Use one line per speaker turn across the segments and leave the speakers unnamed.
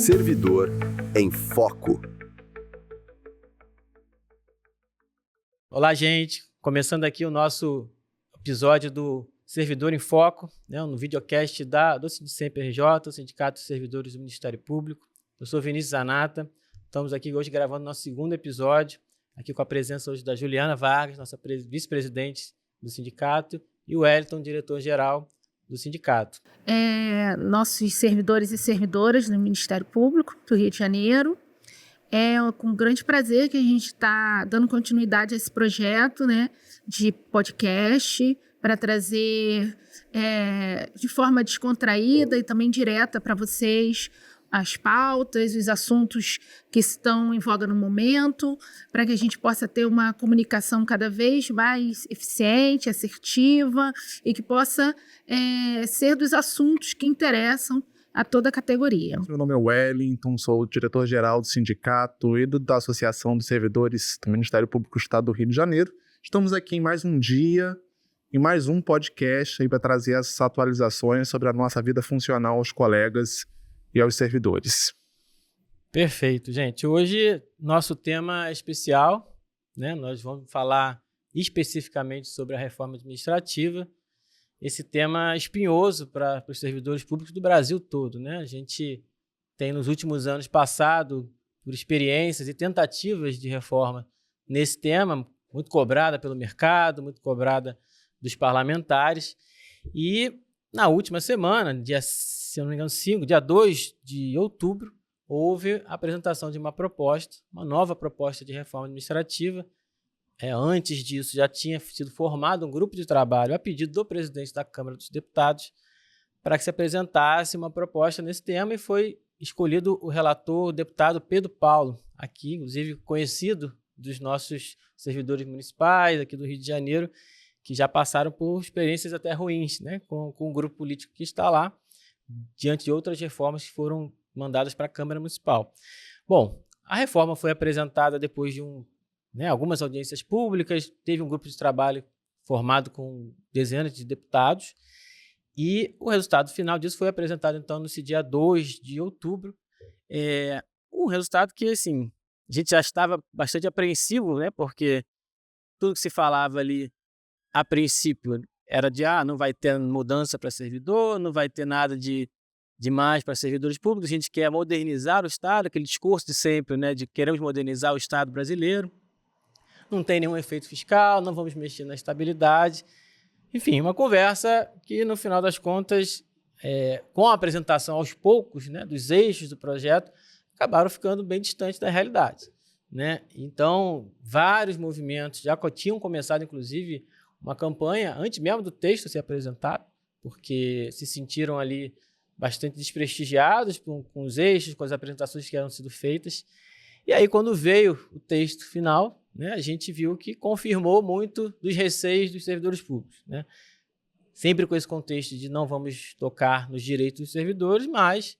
Servidor em Foco.
Olá, gente. Começando aqui o nosso episódio do Servidor em Foco, né, no videocast do SINDICEMP-RJ, o Sindicato de Servidores do Ministério Público. Eu sou Vinícius Zanata. Estamos aqui hoje gravando nosso segundo episódio, aqui com a presença hoje da Juliana Vargas, nossa vice-presidente do sindicato, e o Wellington, diretor-geral do sindicato.
Nossos servidores e servidoras do Ministério Público do Rio de Janeiro. É com grande prazer que a gente está dando continuidade a esse projeto, né, de podcast para trazer de forma descontraída e também direta para vocês as pautas, os assuntos que estão em voga no momento, para que a gente possa ter uma comunicação cada vez mais eficiente, assertiva e que possa ser dos assuntos que interessam a toda a categoria.
Meu nome é Wellington, sou o diretor-geral do sindicato e da Associação dos Servidores do Ministério Público do Estado do Rio de Janeiro. Estamos aqui em mais um dia, em mais um podcast para trazer as atualizações sobre a nossa vida funcional aos colegas e aos servidores.
Perfeito, gente. Hoje nosso tema é especial, né? Nós vamos falar especificamente sobre a reforma administrativa. Esse tema espinhoso para os servidores públicos do Brasil todo, né? A gente tem nos últimos anos passado por experiências e tentativas de reforma nesse tema, muito cobrada pelo mercado, muito cobrada dos parlamentares. E na última semana, se eu não me engano, dia 2 de outubro, houve a apresentação de uma nova proposta de reforma administrativa. Antes disso, já tinha sido formado um grupo de trabalho a pedido do presidente da Câmara dos Deputados para que se apresentasse uma proposta nesse tema, e foi escolhido o relator, o deputado Pedro Paulo, aqui, inclusive conhecido dos nossos servidores municipais aqui do Rio de Janeiro, que já passaram por experiências até ruins, né, com o grupo político que está lá, diante de outras reformas que foram mandadas para a Câmara Municipal. Bom, a reforma foi apresentada depois de algumas audiências públicas, teve um grupo de trabalho formado com dezenas de deputados, e o resultado final disso foi apresentado, então, nesse dia 2 de outubro. Um resultado que, assim, a gente já estava bastante apreensivo, né, porque tudo que se falava ali, a princípio, era de não vai ter mudança para servidor, não vai ter nada de mais para servidores públicos, a gente quer modernizar o Estado, aquele discurso de sempre, né, de queremos modernizar o Estado brasileiro, não tem nenhum efeito fiscal, não vamos mexer na estabilidade. Enfim, uma conversa que, no final das contas, com a apresentação aos poucos, né, dos eixos do projeto, acabaram ficando bem distantes da realidade, né? Então, vários movimentos já tinham começado, inclusive, uma campanha antes mesmo do texto ser apresentado, porque se sentiram ali bastante desprestigiados com os eixos, com as apresentações que eram sido feitas. E aí, quando veio o texto final, né, a gente viu que confirmou muito dos receios dos servidores públicos, né? Sempre com esse contexto de não vamos tocar nos direitos dos servidores, mas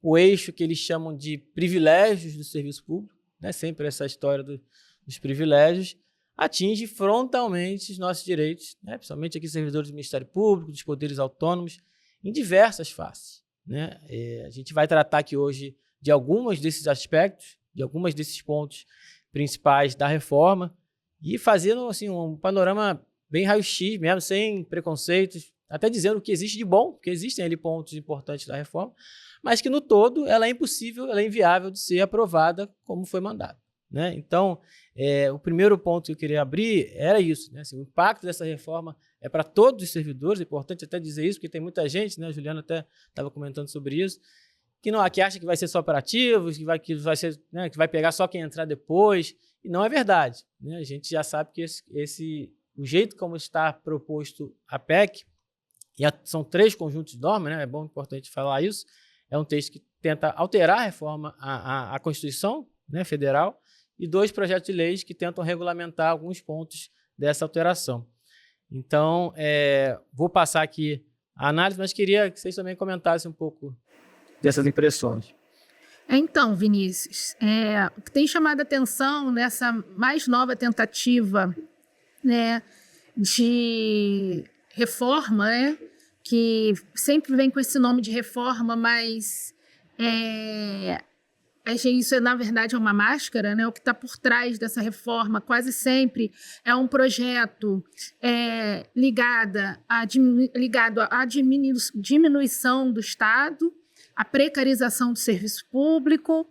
o eixo que eles chamam de privilégios do serviço público, né, sempre essa história dos privilégios, atinge frontalmente os nossos direitos, né, principalmente aqui servidores do Ministério Público, dos poderes autônomos, em diversas faces, né? A gente vai tratar aqui hoje de alguns desses aspectos, de alguns desses pontos principais da reforma, e fazendo assim, um panorama bem raio-x mesmo, sem preconceitos, até dizendo o que existe de bom, porque existem ali pontos importantes da reforma, mas que no todo ela é impossível, ela é inviável de ser aprovada como foi mandado, né? Então, o primeiro ponto que eu queria abrir era isso, né? Assim, o impacto dessa reforma é para todos os servidores, é importante até dizer isso, porque tem muita gente, né? A Juliana até estava comentando sobre isso, que acha que vai ser só para ativos, que vai ser, né, que vai pegar só quem entrar depois, e não é verdade, né? A gente já sabe que o jeito como está proposto a PEC, são 3 conjuntos de normas, né? É bom, importante falar isso, é um texto que tenta alterar a reforma à Constituição, né, federal, e 2 projetos de leis que tentam regulamentar alguns pontos dessa alteração. Então, vou passar aqui a análise, mas queria que vocês também comentassem um pouco dessas impressões.
Então, Vinícius, o que tem chamado a atenção nessa mais nova tentativa, né, de reforma, né, que sempre vem com esse nome de reforma, mas isso, na verdade, é uma máscara, né? O que está por trás dessa reforma quase sempre é um projeto ligado à diminuição do Estado, à precarização do serviço público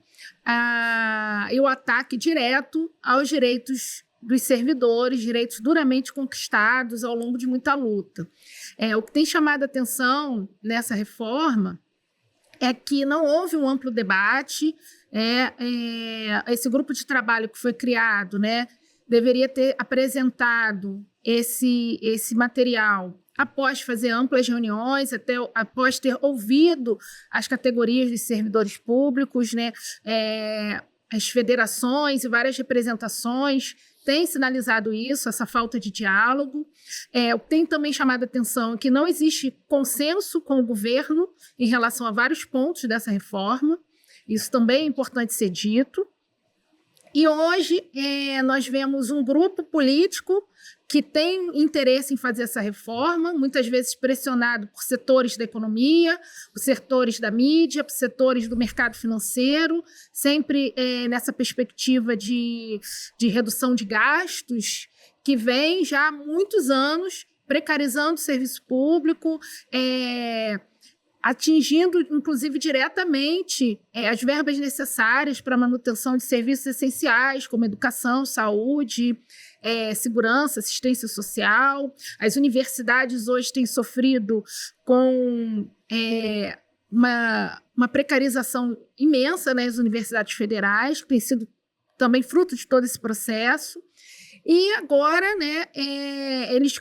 e o ataque direto aos direitos dos servidores, direitos duramente conquistados ao longo de muita luta. O que tem chamado a atenção nessa reforma é que não houve um amplo debate. Esse grupo de trabalho que foi criado, né, deveria ter apresentado esse material após fazer amplas reuniões, até após ter ouvido as categorias de servidores públicos, né, as federações e várias representações têm sinalizado isso, essa falta de diálogo. Tem também chamado a atenção que não existe consenso com o governo em relação a vários pontos dessa reforma. Isso também é importante ser dito. E hoje nós vemos um grupo político que tem interesse em fazer essa reforma, muitas vezes pressionado por setores da economia, por setores da mídia, por setores do mercado financeiro, sempre nessa perspectiva de redução de gastos, que vem já há muitos anos precarizando o serviço público, atingindo, inclusive, diretamente as verbas necessárias para a manutenção de serviços essenciais, como educação, saúde, segurança, assistência social. As universidades hoje têm sofrido com uma precarização imensa nas universidades federais, que tem sido também fruto de todo esse processo. E agora, né, eles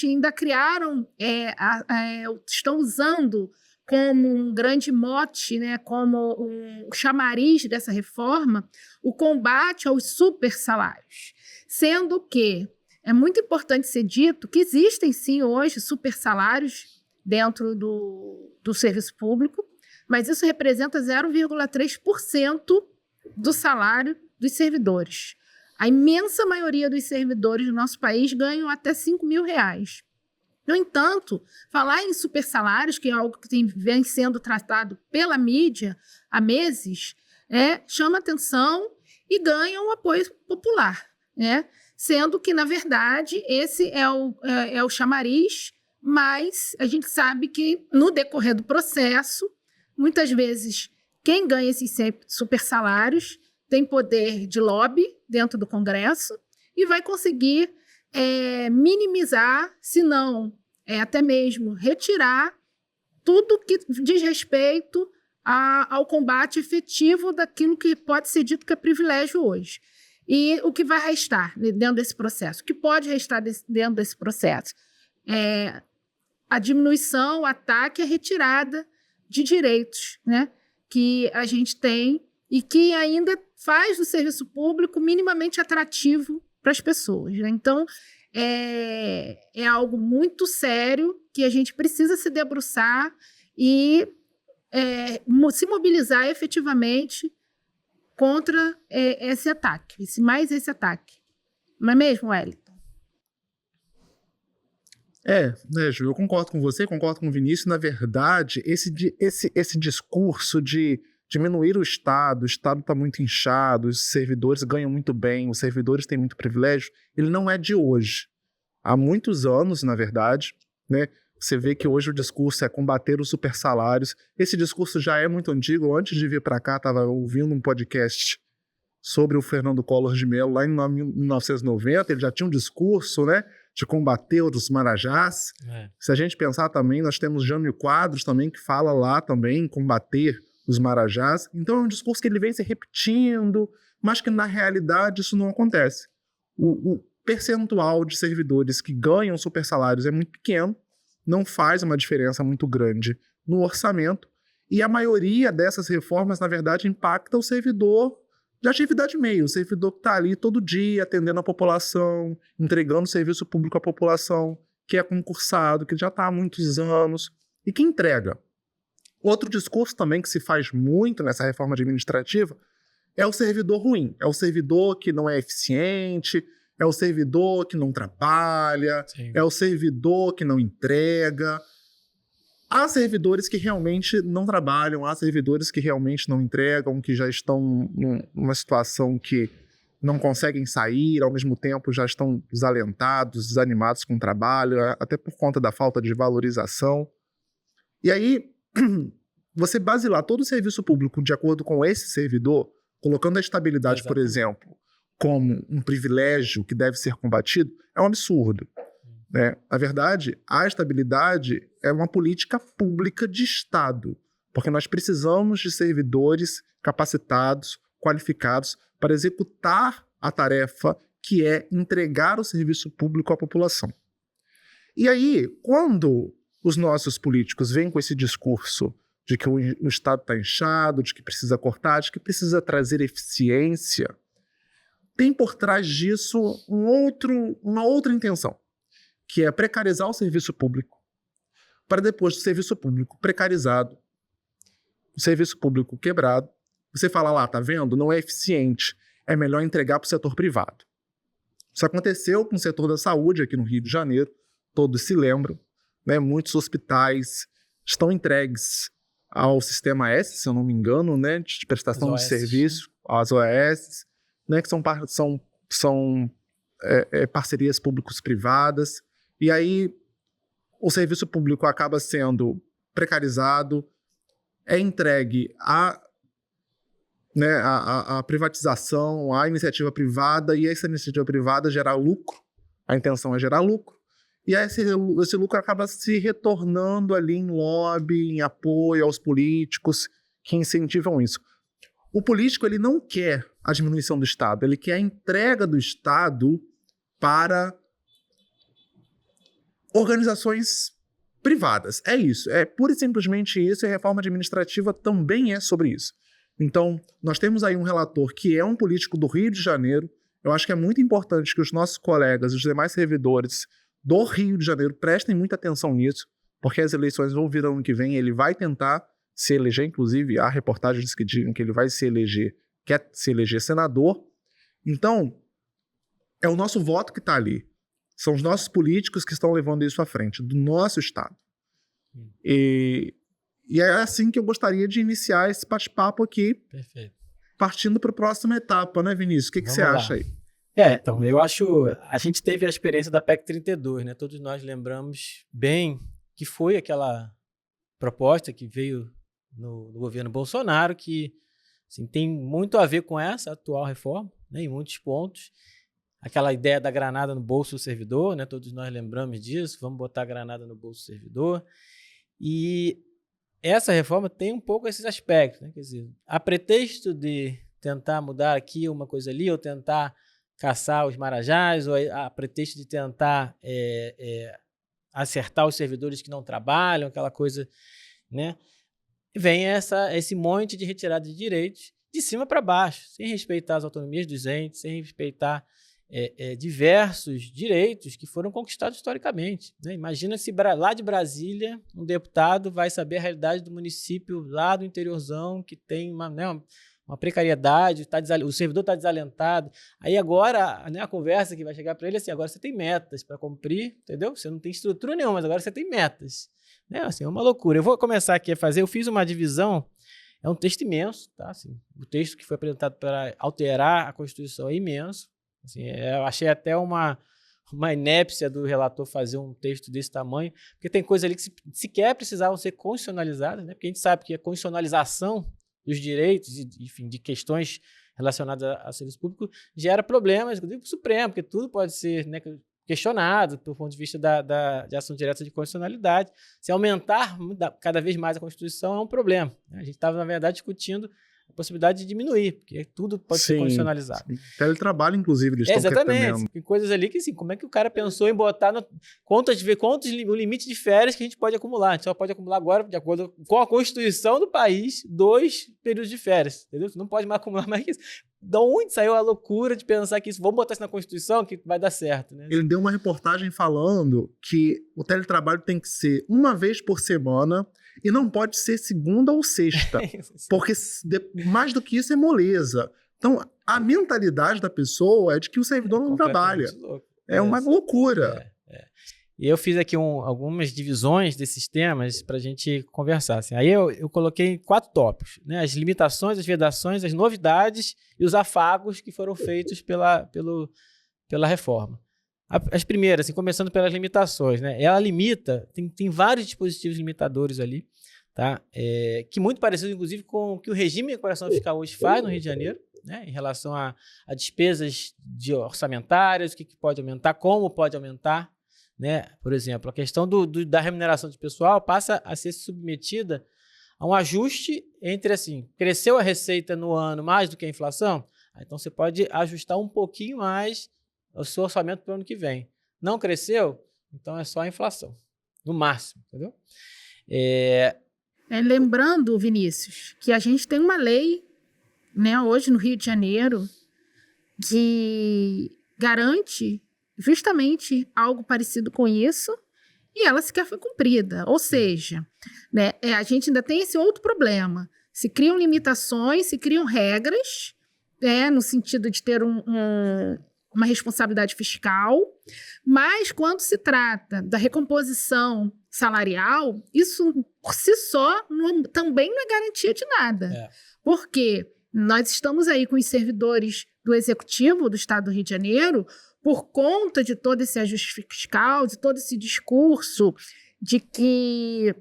ainda criaram, estão usando como um grande mote, né, como um chamariz dessa reforma, o combate aos supersalários. Sendo que é muito importante ser dito que existem, sim, hoje supersalários dentro do serviço público, mas isso representa 0,3% do salário dos servidores. A imensa maioria dos servidores do nosso país ganham até R$5.000. No entanto, falar em supersalários, que é algo que vem sendo tratado pela mídia há meses, chama atenção e ganha um apoio popular, né? Sendo que, na verdade, esse é o chamariz, mas a gente sabe que, no decorrer do processo, muitas vezes, quem ganha esses supersalários tem poder de lobby dentro do Congresso e vai conseguir minimizar, se não até mesmo retirar tudo que diz respeito ao combate efetivo daquilo que pode ser dito que é privilégio hoje. E o que vai restar dentro desse processo? O que pode restar dentro desse processo? A diminuição, o ataque, a retirada de direitos, né, que a gente tem e que ainda faz do serviço público minimamente atrativo para as pessoas, né? Então, é algo muito sério que a gente precisa se debruçar e se mobilizar efetivamente contra esse ataque, esse ataque. Não é mesmo, Wellington?
Ju, eu concordo com você, concordo com o Vinícius. Na verdade, esse discurso de diminuir o Estado está muito inchado, os servidores ganham muito bem, os servidores têm muito privilégio, ele não é de hoje. Há muitos anos, na verdade, né, você vê que hoje o discurso é combater os supersalários. Esse discurso já é muito antigo. Antes de vir para cá, estava ouvindo um podcast sobre o Fernando Collor de Mello, lá em 1990, ele já tinha um discurso, né, de combater os marajás. Se a gente pensar também, nós temos Jânio Quadros também, que fala lá também em combater os marajás. Então é um discurso que ele vem se repetindo, mas que na realidade isso não acontece. O percentual de servidores que ganham supersalários é muito pequeno, não faz uma diferença muito grande no orçamento, e a maioria dessas reformas, na verdade, impacta o servidor de atividade meio, o servidor que está ali todo dia atendendo a população, entregando serviço público à população, que é concursado, que já está há muitos anos, e que entrega. Outro discurso também que se faz muito nessa reforma administrativa é o servidor ruim, é o servidor que não é eficiente, é o servidor que não trabalha, é o servidor que não entrega. há servidores que realmente não trabalham, há servidores que realmente não entregam, que já estão numa situação que não conseguem sair, ao mesmo tempo já estão desalentados, desanimados com o trabalho, até por conta da falta de valorização. E aí, você basilar todo o serviço público de acordo com esse servidor, colocando a estabilidade, por exemplo, como um privilégio que deve ser combatido, é um absurdo. Né? Na verdade, a estabilidade é uma política pública de Estado, porque nós precisamos de servidores capacitados, qualificados, para executar a tarefa que é entregar o serviço público à população. E aí, quando os nossos políticos vêm com esse discurso de que o Estado está inchado, de que precisa cortar, de que precisa trazer eficiência, tem por trás disso uma outra intenção, que é precarizar o serviço público, para depois do serviço público precarizado, o serviço público quebrado, você fala lá, tá vendo? Não é eficiente, é melhor entregar para o setor privado. Isso aconteceu com o setor da saúde aqui no Rio de Janeiro, todos se lembram, né? Muitos hospitais estão entregues ao Sistema S, se eu não me engano, né? De prestação de serviço, as OAS, né? Que são parcerias públicos-privadas, e aí o serviço público acaba sendo precarizado, é entregue a privatização, a iniciativa privada, e essa iniciativa privada gera lucro, a intenção é gerar lucro, e aí esse lucro acaba se retornando ali em lobby, em apoio aos políticos que incentivam isso. O político, ele não quer a diminuição do Estado, ele quer a entrega do Estado para organizações privadas. É isso, é pura e simplesmente isso, e a reforma administrativa também é sobre isso. Então, nós temos aí um relator que é um político do Rio de Janeiro. Eu acho que é muito importante que os nossos colegas, os demais servidores do Rio de Janeiro, prestem muita atenção nisso, porque as eleições vão vir ano que vem, ele vai tentar se eleger, inclusive há reportagens que dizem que ele vai quer se eleger senador. Então, é o nosso voto que está ali. São os nossos políticos que estão levando isso à frente, do nosso Estado. E é assim que eu gostaria de iniciar esse bate-papo aqui.
Perfeito.
Partindo para a próxima etapa, né, Vinícius? O que você acha aí?
Então, eu acho... A gente teve a experiência da PEC 32, né? Todos nós lembramos bem que foi aquela proposta que veio no governo Bolsonaro, que assim, tem muito a ver com essa atual reforma, né, em muitos pontos. Aquela ideia da granada no bolso do servidor, né? Todos nós lembramos disso, vamos botar a granada no bolso do servidor. E essa reforma tem um pouco esses aspectos, né? Quer dizer, a pretexto de tentar mudar aqui uma coisa ali, ou tentar caçar os marajás, ou a pretexto de tentar acertar os servidores que não trabalham, aquela coisa, né? Vem esse monte de retirada de direitos de cima para baixo, sem respeitar as autonomias dos entes, sem respeitar diversos direitos que foram conquistados historicamente, né? Imagina se lá de Brasília um deputado vai saber a realidade do município lá do interiorzão que tem uma precariedade, o servidor está desalentado. Aí agora, né, a conversa que vai chegar para ele é assim, agora você tem metas para cumprir, entendeu? Você não tem estrutura nenhuma, mas agora você tem metas. Né? Assim, é uma loucura. Eu vou começar aqui a fazer, eu fiz uma divisão, é um texto imenso, tá? Assim, o texto que foi apresentado para alterar a Constituição é imenso. Assim, eu achei até uma inépcia do relator fazer um texto desse tamanho, porque tem coisas ali que sequer precisavam ser constitucionalizadas, né? Porque a gente sabe que a constitucionalização dos direitos, enfim, de questões relacionadas a serviço público gera problemas, inclusive para o Supremo, porque tudo pode ser, né, questionado do ponto de vista de ação direta de constitucionalidade. Se aumentar cada vez mais a Constituição é um problema. A gente estava, na verdade, discutindo a possibilidade de diminuir, porque tudo pode ser constitucionalizado. Sim.
Teletrabalho, inclusive, eles estão
exatamente. Tem coisas ali que, assim, como é que o cara pensou em botar o limite de férias que a gente pode acumular? A gente só pode acumular agora, de acordo com a Constituição do país, 2 períodos de férias, entendeu? Você não pode mais acumular mais que isso. Da onde saiu a loucura de pensar que isso, vamos botar isso na Constituição que vai dar certo, né?
Ele deu uma reportagem falando que o teletrabalho tem que ser uma vez por semana e não pode ser segunda ou sexta, porque mais do que isso é moleza. Então, a mentalidade da pessoa é de que o servidor não trabalha. Louco. É uma loucura.
E eu fiz aqui algumas divisões desses temas para a gente conversar. Assim. Aí eu coloquei 4 tópicos, né? As limitações, as vedações, as novidades e os afagos que foram feitos pela reforma. As primeiras, assim, começando pelas limitações, né? Ela limita, tem vários dispositivos limitadores ali, tá? Que muito parecido, inclusive, com o que o regime de recuperação fiscal hoje faz no Rio de Janeiro, né? Em relação a despesas orçamentárias, o que pode aumentar, como pode aumentar. Né? Por exemplo, a questão da remuneração de pessoal passa a ser submetida a um ajuste entre, assim, cresceu a receita no ano mais do que a inflação, então você pode ajustar um pouquinho mais o seu orçamento para o ano que vem. Não cresceu, então é só a inflação, no máximo, entendeu?
Lembrando, Vinícius, que a gente tem uma lei, né, hoje no Rio de Janeiro que garante justamente algo parecido com isso, e ela sequer foi cumprida. Ou seja, né, a gente ainda tem esse outro problema. Se criam limitações, se criam regras, no sentido de ter uma responsabilidade fiscal, mas quando se trata da recomposição salarial, isso por si só também não é garantia de nada. Porque nós estamos aí com os servidores do Executivo do Estado do Rio de Janeiro, por conta de todo esse ajuste fiscal, de todo esse discurso de que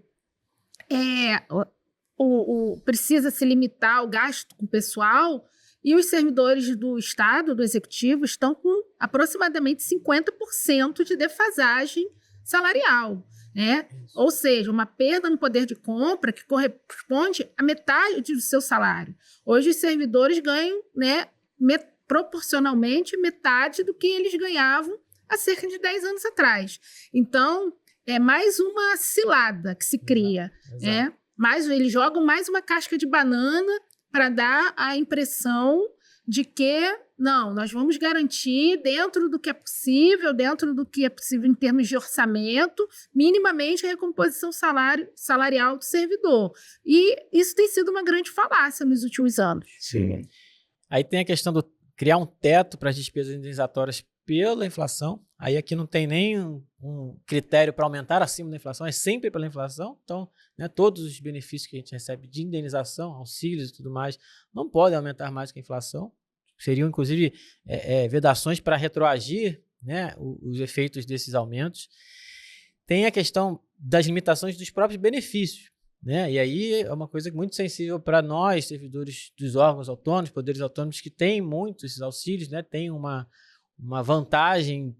precisa se limitar o gasto com o pessoal, e os servidores do Estado, do Executivo, estão com aproximadamente 50% de defasagem salarial, né? Ou seja, uma perda no poder de compra que corresponde a metade do seu salário. Hoje os servidores ganham, né, proporcionalmente metade do que eles ganhavam há cerca de 10 anos atrás. Então, é mais uma cilada que se cria.
Exato.
Eles jogam mais uma casca de banana para dar a impressão de que, não, nós vamos garantir dentro do que é possível em termos de orçamento, minimamente a recomposição salarial do servidor. E isso tem sido uma grande falácia nos últimos anos.
Sim. Aí tem a questão do criar um teto para as despesas indenizatórias pela inflação. Aí aqui não tem nem um critério para aumentar acima da inflação, é sempre pela inflação. Então, né, todos os benefícios que a gente recebe de indenização, auxílios e tudo mais, não podem aumentar mais que a inflação. Seriam, inclusive, vedações para retroagir, né, os efeitos desses aumentos. Tem a questão das limitações dos próprios benefícios. Né? E aí é uma coisa muito sensível para nós, servidores dos órgãos autônomos, poderes autônomos, que têm muito esses auxílios, né? Tem uma vantagem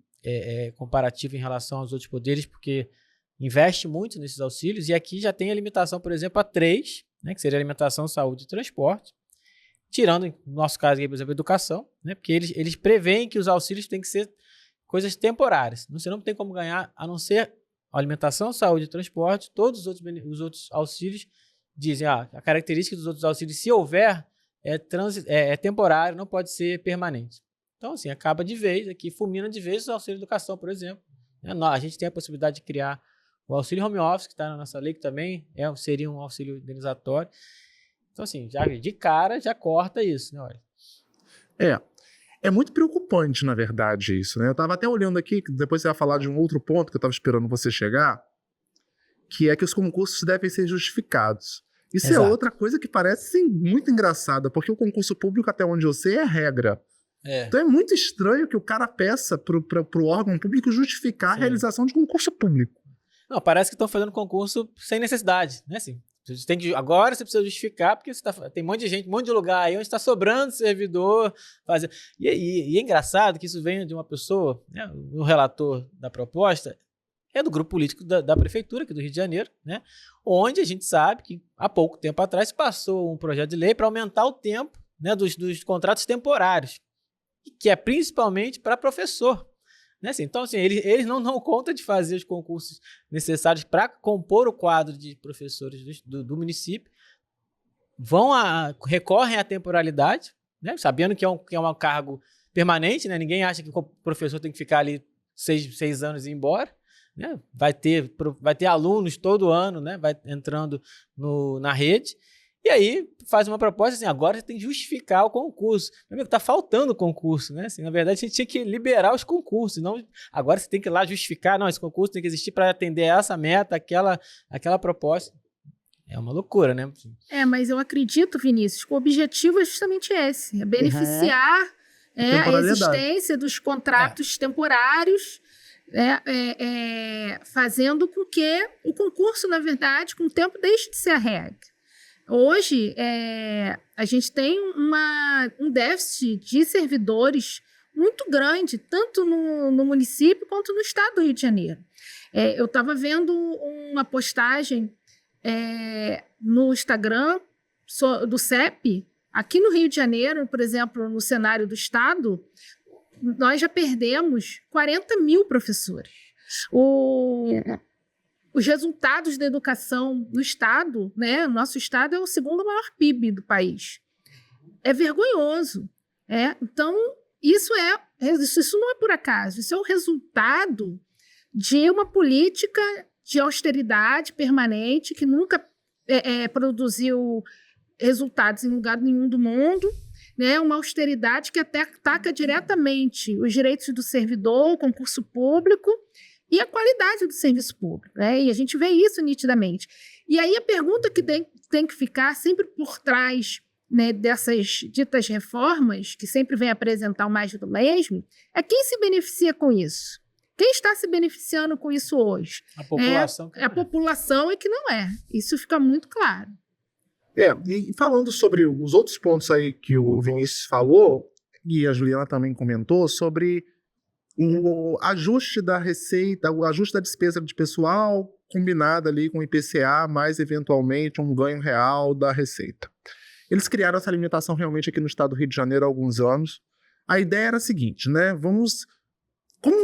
comparativa em relação aos outros poderes, porque investe muito nesses auxílios, e aqui já tem a limitação, por exemplo, a 3, né? Que seria alimentação, saúde e transporte, tirando, no nosso caso, aqui, por exemplo, educação, né? Porque eles preveem que os auxílios têm que ser coisas temporárias. Você não tem como ganhar, a não ser alimentação, saúde e transporte. Todos os outros auxílios dizem, a característica dos outros auxílios, se houver, é temporário, não pode ser permanente. Então, assim, acaba de vez, aqui fulmina de vez o auxílio educação, por exemplo. A gente tem a possibilidade de criar o auxílio home office, que está na nossa lei, que também seria um auxílio indenizatório. Então, assim, já de cara, já corta isso, né? Olha.
É muito preocupante, na verdade, isso, né? Eu estava até olhando aqui, depois você vai falar de um outro ponto que eu estava esperando você chegar, que é que os concursos devem ser justificados. Isso Exato. É outra coisa que parece muito engraçada, porque o concurso público, até onde eu sei, é regra. Então é muito estranho que o cara peça pro órgão público justificar a realização de concurso público.
Não, parece que estão fazendo concurso sem necessidade, né? Assim, agora você precisa justificar, porque tem um monte de gente, um monte de lugar aí onde está sobrando servidor. E é engraçado que isso venha de uma pessoa, né, o relator da proposta é do grupo político da prefeitura aqui do Rio de Janeiro, né, onde a gente sabe que há pouco tempo atrás passou um projeto de lei para aumentar o tempo, né, dos contratos temporários, que é principalmente para professor. Né? Assim, então, assim, eles não dão conta de fazer os concursos necessários para compor o quadro de professores do município, recorrem à temporalidade, né? Sabendo que é um cargo permanente, né? Ninguém acha que o professor tem que ficar ali 6 anos e ir embora. Né? Vai ter alunos todo ano, né? Vai entrando na rede, E aí faz uma proposta assim, agora você tem que justificar o concurso. Meu amigo, tá faltando o concurso, né? Assim, na verdade, a gente tinha que liberar os concursos. Não, agora você tem que ir lá justificar, não, esse concurso tem que existir para atender essa meta, aquela proposta. É uma loucura, né?
Mas eu acredito, Vinícius, que o objetivo é justamente esse, é beneficiar a existência dos contratos temporários, fazendo com que o concurso, na verdade, com o tempo, deixe de ser a regra. Hoje, a gente tem um déficit de servidores muito grande, tanto no município quanto no estado do Rio de Janeiro. Eu estava vendo uma postagem no Instagram do CEP, aqui no Rio de Janeiro, por exemplo, no cenário do estado, nós já perdemos 40 mil professores. Os resultados da educação no estado, né? Nosso estado é o segundo maior PIB do país. É vergonhoso. Então, isso não é por acaso, isso é o resultado de uma política de austeridade permanente que nunca produziu resultados em lugar nenhum do mundo, né? Uma austeridade que até ataca diretamente os direitos do servidor, o concurso público, e a qualidade do serviço público, né? E a gente vê isso nitidamente. E aí a pergunta que tem que ficar sempre por trás, né, dessas ditas reformas, que sempre vem apresentar o mais do mesmo, é quem se beneficia com isso. Quem está se beneficiando com isso hoje?
A população.
A população é que não é. Isso fica muito claro.
E falando sobre os outros pontos aí que o Vinícius falou, e a Juliana também comentou, sobre o ajuste da receita, o ajuste da despesa de pessoal combinado ali com o IPCA, mais eventualmente um ganho real da receita. Eles criaram essa limitação realmente aqui no estado do Rio de Janeiro há alguns anos. A ideia era a seguinte, né? Vamos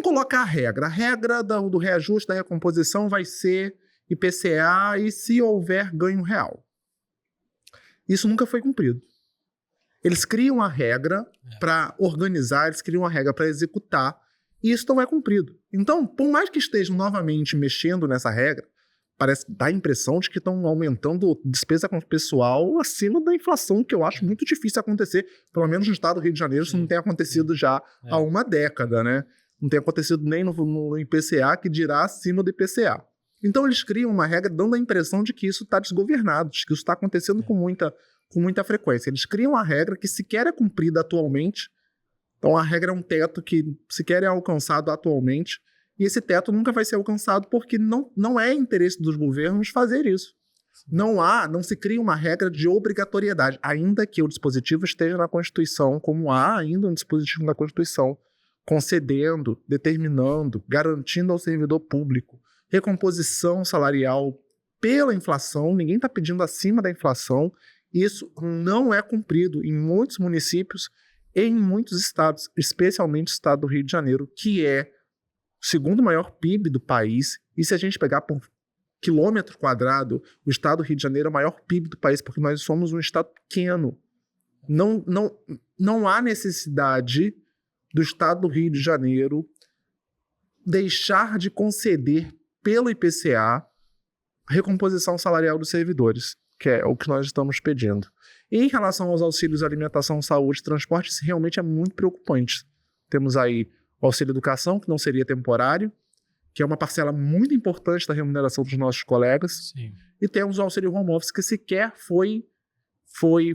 colocar a regra? A regra do reajuste da recomposição vai ser IPCA e se houver ganho real. Isso nunca foi cumprido. Eles criam a regra para organizar, eles criam a regra para executar, e isso não é cumprido. Então, por mais que estejam novamente mexendo nessa regra, dá a impressão de que estão aumentando despesa com o pessoal acima da inflação, que eu acho muito difícil acontecer. Pelo menos no estado do Rio de Janeiro, isso não tem acontecido já há uma década, né? Não tem acontecido nem no IPCA, que dirá acima do IPCA. Então, eles criam uma regra dando a impressão de que isso está desgovernado, de que isso está acontecendo com muita frequência. Eles criam a regra que sequer é cumprida atualmente. Então, a regra é um teto que sequer é alcançado atualmente. E esse teto nunca vai ser alcançado porque não é interesse dos governos fazer isso. Não se cria uma regra de obrigatoriedade, ainda que o dispositivo esteja na Constituição, como há ainda um dispositivo na Constituição, concedendo, determinando, garantindo ao servidor público recomposição salarial pela inflação. Ninguém está pedindo acima da inflação. Isso não é cumprido em muitos municípios e em muitos estados, especialmente o estado do Rio de Janeiro, que é o segundo maior PIB do país. E se a gente pegar por quilômetro quadrado, o estado do Rio de Janeiro é o maior PIB do país, porque nós somos um estado pequeno. Não há necessidade do estado do Rio de Janeiro deixar de conceder pelo IPCA a recomposição salarial dos servidores, que é o que nós estamos pedindo. E em relação aos auxílios alimentação, saúde e transporte, isso realmente é muito preocupante. Temos aí o auxílio educação, que não seria temporário, que é uma parcela muito importante da remuneração dos nossos colegas.
Sim.
E temos o auxílio home office, que sequer foi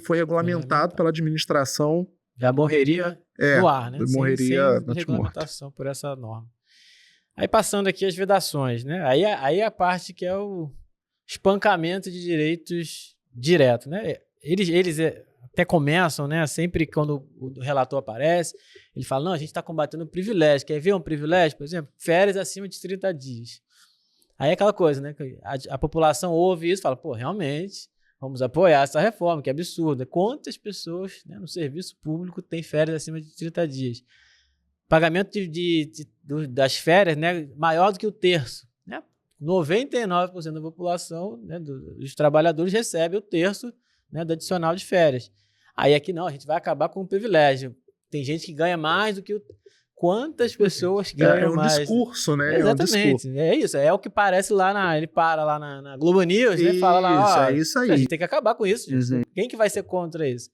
regulamentado pela administração.
Já morreria no ar, né?
Morreria
sem regulamentação por essa norma. Aí passando aqui as vedações, né? Aí a parte que é o espancamento de direitos direto, né? Eles até começam, né? Sempre quando o relator aparece, ele fala, não, a gente está combatendo o privilégio. Quer ver um privilégio? Por exemplo, férias acima de 30 dias. Aí é aquela coisa, né? A população ouve isso e fala, pô, realmente, vamos apoiar essa reforma, que é absurda. Quantas pessoas, né, no serviço público têm férias acima de 30 dias? Pagamento das férias, né, maior do que o terço. Né? 99% da população, né, dos trabalhadores recebe o terço, né, do adicional de férias. Aí aqui não, a gente vai acabar com o privilégio. Tem gente que ganha mais do que quantas pessoas ganham
um
mais.
Discurso, né?
Exatamente, é isso. É o que parece lá ele para lá na Globo News, né? Fala lá,
é isso aí.
A gente tem que acabar com isso. Quem que vai ser contra isso?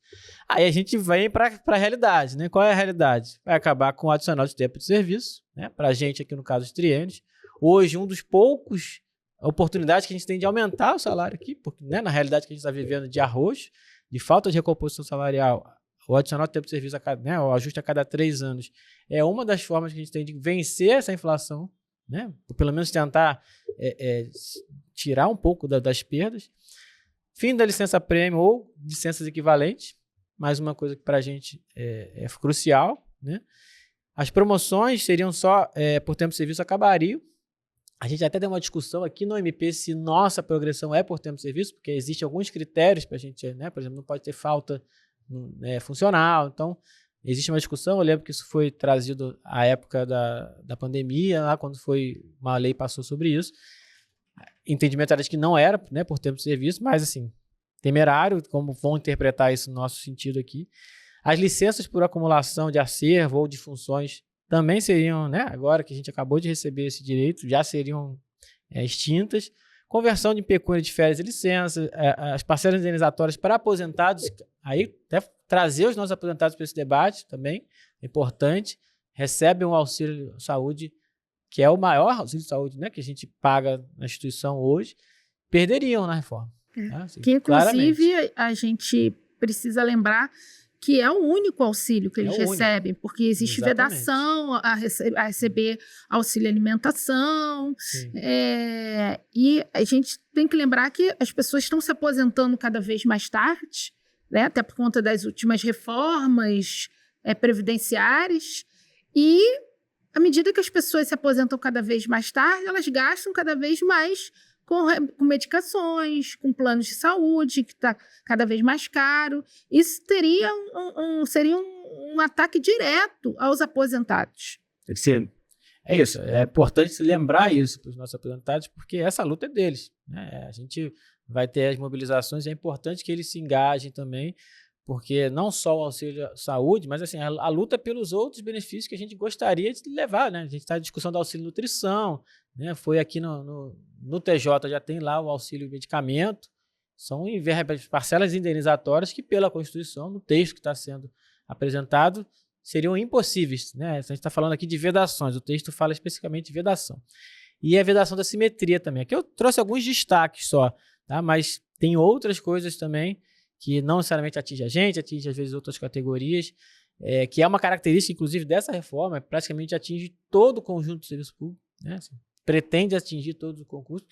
Aí a gente vem para a realidade, né? Qual é a realidade? Vai acabar com o adicional de tempo de serviço, né? Para a gente aqui no caso dos triênios. Hoje, um dos poucos oportunidades que a gente tem de aumentar o salário aqui, porque, né, na realidade que a gente está vivendo de arroz, de falta de recomposição salarial, o adicional de tempo de serviço, né, o ajuste a cada 3 anos, é uma das formas que a gente tem de vencer essa inflação, né? Ou pelo menos tentar tirar um pouco das perdas. Fim da licença-prêmio ou licenças equivalentes, mais uma coisa que para a gente é crucial, né? As promoções seriam só por tempo de serviço, acabariam. A gente até deu uma discussão aqui no MP se nossa progressão é por tempo de serviço, porque existem alguns critérios para a gente, né? Por exemplo, não pode ter falta funcional. Então, existe uma discussão. Eu lembro que isso foi trazido à época da pandemia, lá quando uma lei passou sobre isso. Entendimento era de que não era, né, por tempo de serviço, mas assim, temerário, como vão interpretar isso no nosso sentido aqui. As licenças por acumulação de acervo ou de funções também seriam, né, agora que a gente acabou de receber esse direito, já seriam extintas. Conversão de pecúnia de férias e licença, as parcelas indenizatórias para aposentados, aí até trazer os nossos aposentados para esse debate também, é importante. Recebem um auxílio saúde, que é o maior auxílio de saúde, né, que a gente paga na instituição hoje, perderiam na reforma. Tá? Assim,
que, inclusive,
claramente.
A gente precisa lembrar que é o único auxílio que eles recebem, porque existe vedação a receber auxílio alimentação. E a gente tem que lembrar que as pessoas estão se aposentando cada vez mais tarde, né, até por conta das últimas reformas previdenciárias, e à medida que as pessoas se aposentam cada vez mais tarde, elas gastam cada vez mais com medicações, com planos de saúde, que está cada vez mais caro. Isso seria um ataque direto aos aposentados.
É isso, é importante lembrar isso para os nossos aposentados, porque essa luta é deles, né? A gente vai ter as mobilizações, é importante que eles se engajem também, porque não só o auxílio saúde, mas assim, a luta pelos outros benefícios que a gente gostaria de levar, né? A gente está em discussão do auxílio nutrição, né? Foi aqui no TJ, já tem lá o auxílio medicamento, são parcelas indenizatórias que, pela Constituição, no texto que está sendo apresentado, seriam impossíveis, né? A gente está falando aqui de vedações, o texto fala especificamente de vedação. E a vedação da simetria também. Aqui eu trouxe alguns destaques só, tá? Mas tem outras coisas também que não necessariamente atinge a gente, atinge às vezes outras categorias, que é uma característica, inclusive, dessa reforma, praticamente atinge todo o conjunto do serviço público, né? Assim, pretende atingir todos os concursos,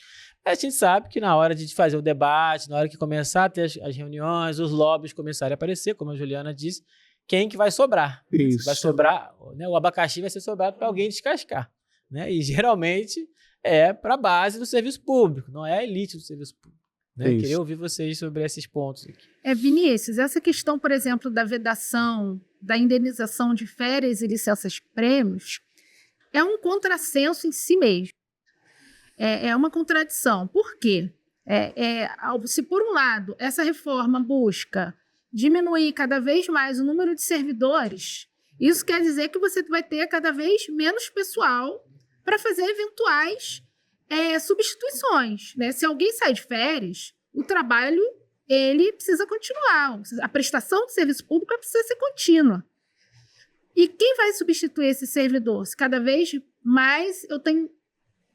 mas a gente sabe que na hora de fazer o debate, na hora que começar a ter as reuniões, os lobbies começarem a aparecer, como a Juliana disse, quem que vai sobrar?
Isso.
Vai sobrar, né? O abacaxi vai ser sobrado para alguém descascar, né? E geralmente é para a base do serviço público, não é a elite do serviço público. Né? Queria ouvir vocês sobre esses pontos aqui.
Vinícius, essa questão, por exemplo, da vedação, da indenização de férias e licenças-prêmios, é um contrassenso em si mesmo. É uma contradição. Por quê? Se, por um lado, essa reforma busca diminuir cada vez mais o número de servidores, isso quer dizer que você vai ter cada vez menos pessoal para fazer eventuais substituições, né? Se alguém sai de férias, o trabalho ele precisa continuar. A prestação de serviço público precisa ser contínua. E quem vai substituir esse servidor? Se cada vez mais eu tenho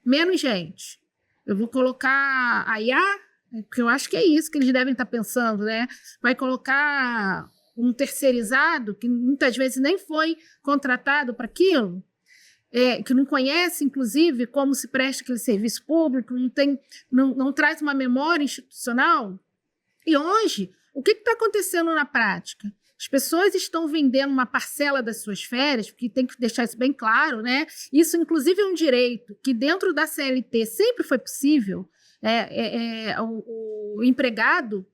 menos gente, eu vou colocar a IA, porque eu acho que é isso que eles devem estar pensando, né? Vai colocar um terceirizado que muitas vezes nem foi contratado para aquilo, que não conhece, inclusive, como se presta aquele serviço público, não traz uma memória institucional. E hoje, o que está acontecendo na prática? As pessoas estão vendendo uma parcela das suas férias, porque tem que deixar isso bem claro, né? Isso, inclusive, é um direito que dentro da CLT sempre foi possível. O empregado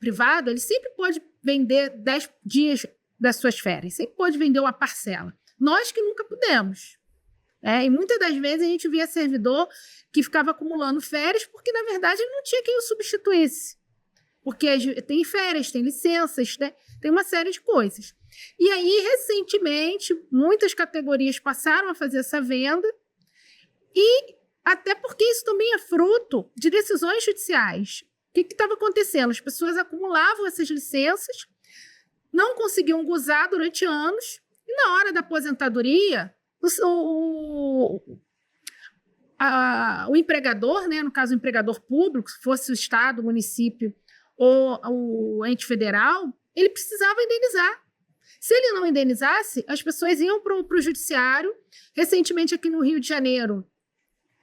privado, ele sempre pode vender 10 dias das suas férias, sempre pode vender uma parcela. Nós que nunca pudemos. E muitas das vezes a gente via servidor que ficava acumulando férias porque, na verdade, ele não tinha quem o substituísse. porque tem férias, tem licenças, né? Tem uma série de coisas. E aí, recentemente, muitas categorias passaram a fazer essa venda, e até porque isso também é fruto de decisões judiciais. O que estava acontecendo? As pessoas acumulavam essas licenças, não conseguiam gozar durante anos, e na hora da aposentadoria, o empregador, né, no caso o empregador público, se fosse o Estado, o município ou o ente federal, ele precisava indenizar. Se ele não indenizasse, as pessoas iam para o judiciário. Recentemente, aqui no Rio de Janeiro,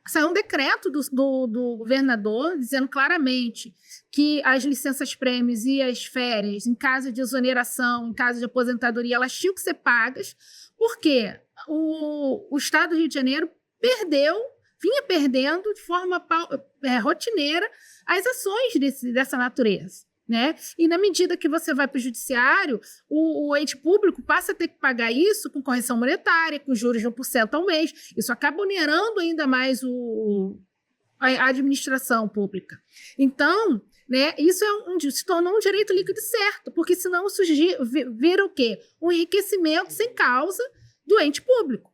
saiu um decreto do governador dizendo claramente que as licenças-prêmios e as férias, em caso de exoneração, em caso de aposentadoria, elas tinham que ser pagas, porque o Estado do Rio de Janeiro vinha perdendo de forma rotineira as ações dessa natureza, né? E na medida que você vai para o judiciário, o ente público passa a ter que pagar isso com correção monetária, com juros de 1% ao mês. Isso acaba onerando ainda mais a administração pública. Então, né, isso se tornou um direito líquido certo, porque senão vira o quê? Um enriquecimento sem causa do ente público.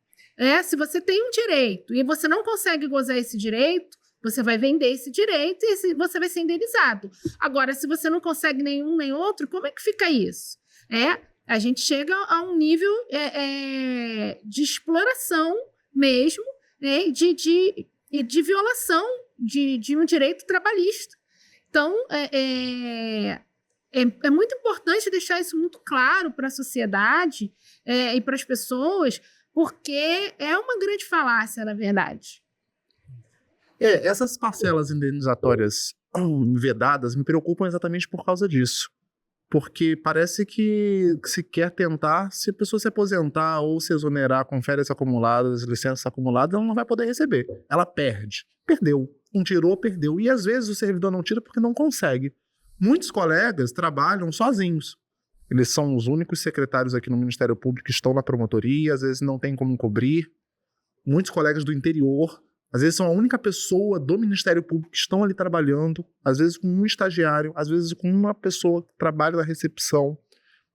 Se você tem um direito e você não consegue gozar esse direito, você vai vender esse direito e você vai ser indenizado. Agora, se você não consegue nenhum nem outro, como é que fica isso? A gente chega a um nível de exploração mesmo, né, de violação de um direito trabalhista. Então, é muito importante deixar isso muito claro para a sociedade e para as pessoas, porque é uma grande falácia, na verdade.
Essas parcelas indenizatórias vedadas me preocupam exatamente por causa disso. Porque parece que se quer tentar, se a pessoa se aposentar ou se exonerar com férias acumuladas, licenças acumuladas, ela não vai poder receber. Ela perde. Perdeu. Não tirou, perdeu. E às vezes o servidor não tira porque não consegue. Muitos colegas trabalham sozinhos. Eles são os únicos secretários aqui no Ministério Público que estão na promotoria, às vezes não tem como cobrir. Muitos colegas do interior, às vezes são a única pessoa do Ministério Público que estão ali trabalhando, às vezes com um estagiário, às vezes com uma pessoa que trabalha na recepção.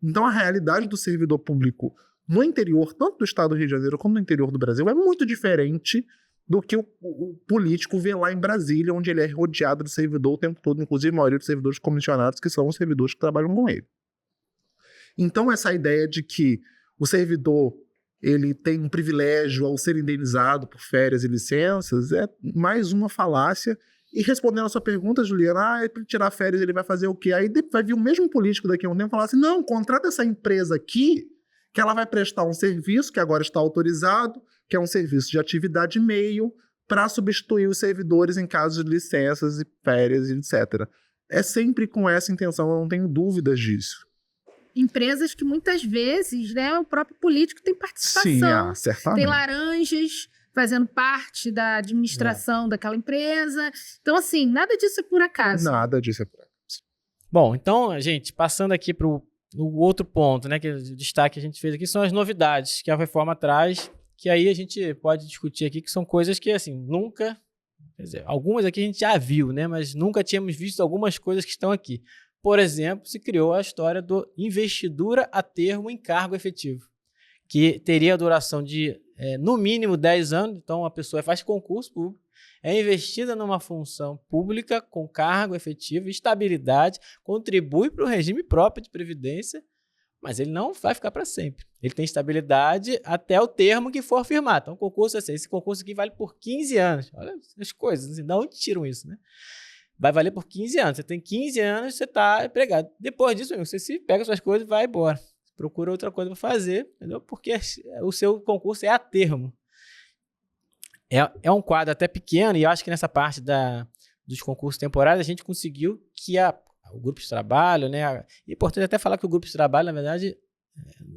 Então a realidade do servidor público no interior, tanto do Estado do Rio de Janeiro como no interior do Brasil, é muito diferente do que o político vê lá em Brasília, onde ele é rodeado de servidor o tempo todo, inclusive a maioria dos servidores comissionados, que são os servidores que trabalham com ele. Então essa ideia de que o servidor ele tem um privilégio ao ser indenizado por férias e licenças é mais uma falácia. E respondendo a sua pergunta, Juliana, para tirar férias ele vai fazer o quê? Aí vai vir o mesmo político daqui a um tempo e falar assim, não, contrata essa empresa aqui, que ela vai prestar um serviço que agora está autorizado, que é um serviço de atividade meio, para substituir os servidores em caso de licenças e férias, etc. É sempre com essa intenção, eu não tenho dúvidas disso.
Empresas que muitas vezes, né, o próprio político tem participação.
Sim, certamente.
Tem laranjas fazendo parte da administração daquela empresa. Então, assim, nada disso é por acaso.
Nada disso é por acaso.
Bom, então, gente, passando aqui para o outro ponto, né, que o destaque que a gente fez aqui são as novidades que a reforma traz, que aí a gente pode discutir aqui, que são coisas que, assim, nunca... Quer dizer, algumas aqui a gente já viu, né, mas nunca tínhamos visto algumas coisas que estão aqui. Por exemplo, se criou a história do investidura a termo em cargo efetivo, que teria a duração de, no mínimo, 10 anos. Então, a pessoa faz concurso público, é investida numa função pública com cargo efetivo, estabilidade, contribui para o regime próprio de previdência, mas ele não vai ficar para sempre. Ele tem estabilidade até o termo que for firmado. Então, o concurso é assim, esse concurso aqui vale por 15 anos. Olha as coisas, assim, de onde tiram isso, né? Vai valer por 15 anos. Você tem 15 anos, você está empregado. Depois disso, você se pega suas coisas e vai embora. Procura outra coisa para fazer, entendeu? Porque o seu concurso é a termo. É um quadro até pequeno, e eu acho que nessa parte dos concursos temporários a gente conseguiu que o grupo de trabalho, né? É importante até falar que o grupo de trabalho, na verdade,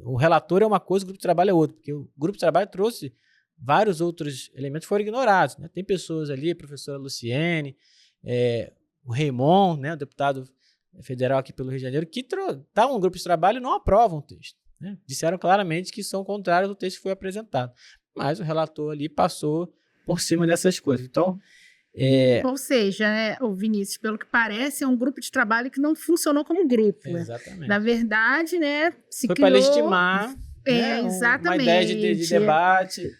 o relator é uma coisa, o grupo de trabalho é outra, porque o grupo de trabalho trouxe vários outros elementos que foram ignorados, né? Tem pessoas ali, a professora Luciene, o Raymond, né, o deputado federal aqui pelo Rio de Janeiro, que estavam no grupo de trabalho e não aprovam o texto, né? Disseram claramente que são contrários ao texto que foi apresentado. Mas o relator ali passou por cima dessas coisas. Então,
Ou seja, né, o Vinícius, pelo que parece, é um grupo de trabalho que não funcionou como grupo.
Exatamente.
Na verdade, né, se
Foi
criou...
para legitimar
exatamente.
uma ideia de debate.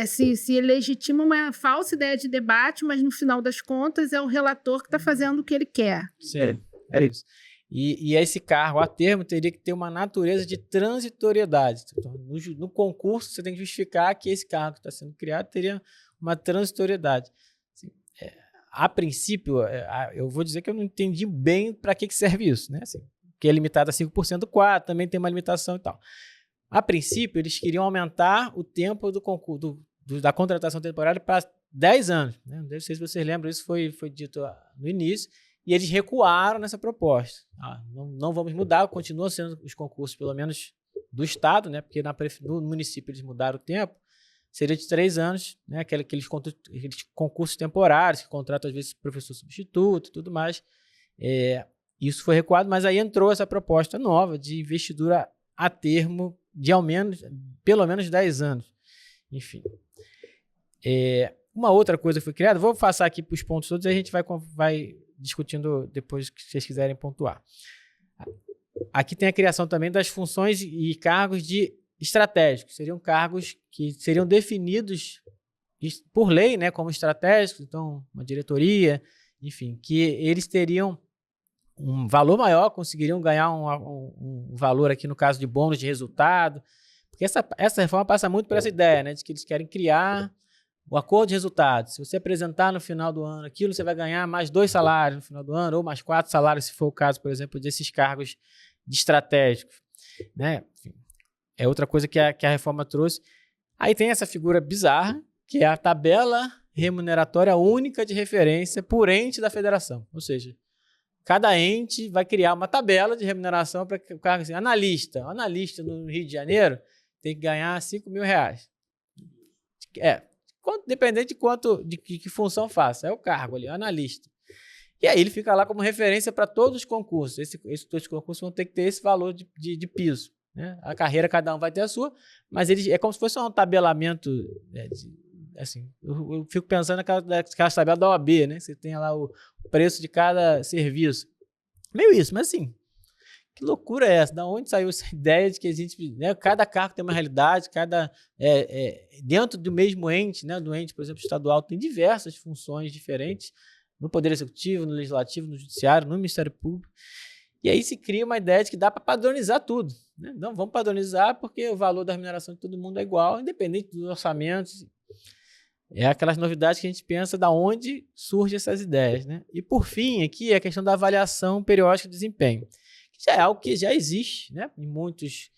Se legitima uma falsa ideia de debate, mas no final das contas é o relator que está fazendo o que ele quer.
Sim, é isso. E esse cargo, a termo, teria que ter uma natureza de transitoriedade. Então, no concurso, você tem que justificar que esse cargo que está sendo criado teria uma transitoriedade. Assim, a princípio, eu vou dizer que eu não entendi bem para que serve isso, né? Assim, que é limitado a 5% do quadro, também tem uma limitação e tal. A princípio, eles queriam aumentar o tempo do concurso, da contratação temporária para 10 anos. Né? Não sei se vocês lembram, isso foi dito no início, e eles recuaram nessa proposta. Não vamos mudar, continuam sendo os concursos, pelo menos do Estado, né? Porque no município eles mudaram o tempo, seria de 3 anos, né? Aqueles concursos temporários, que contratam às vezes professor substituto e tudo mais. Isso foi recuado, mas aí entrou essa proposta nova de investidura a termo de pelo menos 10 anos. Enfim. Uma outra coisa que foi criada, vou passar aqui para os pontos todos e a gente vai discutindo depois que vocês quiserem pontuar. Aqui tem a criação também das funções e cargos de estratégicos. Seriam cargos que seriam definidos por lei, né, como estratégicos, então uma diretoria, enfim, que eles teriam um valor maior, conseguiriam ganhar um valor aqui no caso de bônus de resultado, porque essa reforma passa muito por essa ideia, né, de que eles querem criar o acordo de resultados. Se você apresentar no final do ano aquilo, você vai ganhar mais 2 salários no final do ano, ou mais 4 salários, se for o caso, por exemplo, desses cargos de estratégicos. Né? Enfim, é outra coisa que a reforma trouxe. Aí tem essa figura bizarra, que é a tabela remuneratória única de referência por ente da federação. Ou seja, cada ente vai criar uma tabela de remuneração para o cargo assim, analista. O analista no Rio de Janeiro tem que ganhar R$5.000. Dependente de que função faça. É o cargo ali, o analista. E aí ele fica lá como referência para todos os concursos. Esses todos os concursos vão ter que ter esse valor de piso. Né? A carreira, cada um vai ter a sua, mas é como se fosse um tabelamento. Assim, eu fico pensando naquela tabela da OAB, né? Você tem lá o preço de cada serviço. Meio isso, mas assim, que loucura é essa? Da onde saiu essa ideia de que a gente, né, cada cargo tem uma realidade, dentro do mesmo ente, né, do ente, por exemplo, estadual, tem diversas funções diferentes no Poder Executivo, no Legislativo, no Judiciário, no Ministério Público. E aí se cria uma ideia de que dá para padronizar tudo. Né? Não, vamos padronizar porque o valor da remuneração de todo mundo é igual, independente dos orçamentos. É aquelas novidades que a gente pensa da onde surgem essas ideias. Né? E, por fim, aqui é a questão da avaliação periódica de desempenho. Já é algo que já existe, né? Em muitos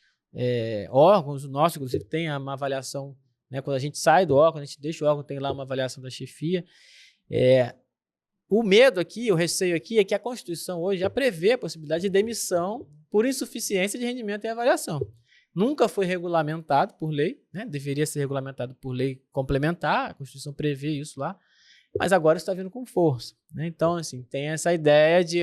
órgãos. O nosso, inclusive, tem uma avaliação, né? Quando a gente sai do órgão, a gente deixa o órgão, tem lá uma avaliação da chefia. O medo aqui, o receio aqui é que a Constituição hoje já prevê a possibilidade de demissão por insuficiência de rendimento e avaliação. Nunca foi regulamentado por lei, né? Deveria ser regulamentado por lei complementar, a Constituição prevê isso lá, mas agora está vindo com força. Né? Então, assim, tem essa ideia de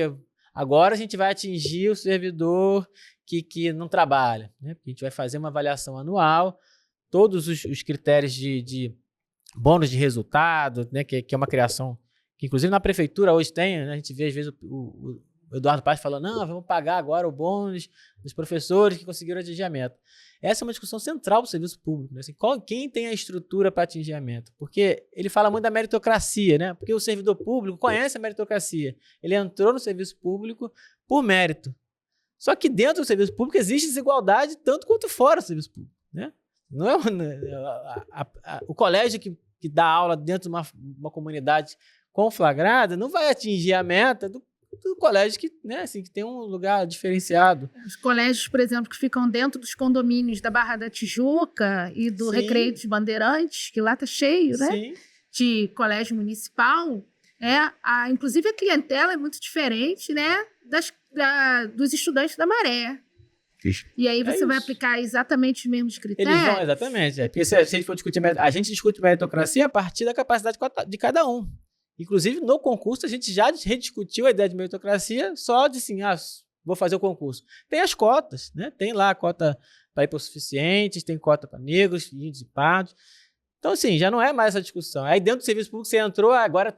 agora a gente vai atingir o servidor que não trabalha. Né? Porque a gente vai fazer uma avaliação anual, todos os critérios de bônus de resultado, né? que é uma criação que, inclusive, na prefeitura hoje tem, né? A gente vê, às vezes, o Eduardo Paes falando, não, vamos pagar agora o bônus dos professores que conseguiram atingir a meta. Essa é uma discussão central do serviço público. Né? Assim, quem tem a estrutura para atingir a meta? Porque ele fala muito da meritocracia, né? Porque o servidor público conhece a meritocracia. Ele entrou no serviço público por mérito. Só que dentro do serviço público existe desigualdade tanto quanto fora do serviço público. Né? Não é o colégio que dá aula dentro de uma comunidade conflagrada não vai atingir a meta do colégio que, né, assim, que tem um lugar diferenciado.
Os colégios, por exemplo, que ficam dentro dos condomínios da Barra da Tijuca e do
Sim.
Recreio dos Bandeirantes, que lá está cheio, né?
Sim.
De colégio municipal. Inclusive, a clientela é muito diferente, né? Dos estudantes da Maré. E aí você vai aplicar exatamente os mesmos critérios?
Eles vão, exatamente. Porque se a gente for discutir, a gente discute meritocracia a partir da capacidade de cada um. Inclusive, no concurso, a gente já rediscutiu a ideia de meritocracia só de assim, vou fazer o concurso. Tem as cotas, né? Tem lá a cota para hipossuficientes, tem cota para negros, índios e pardos. Então, assim, já não é mais essa discussão. Aí dentro do serviço público você entrou, agora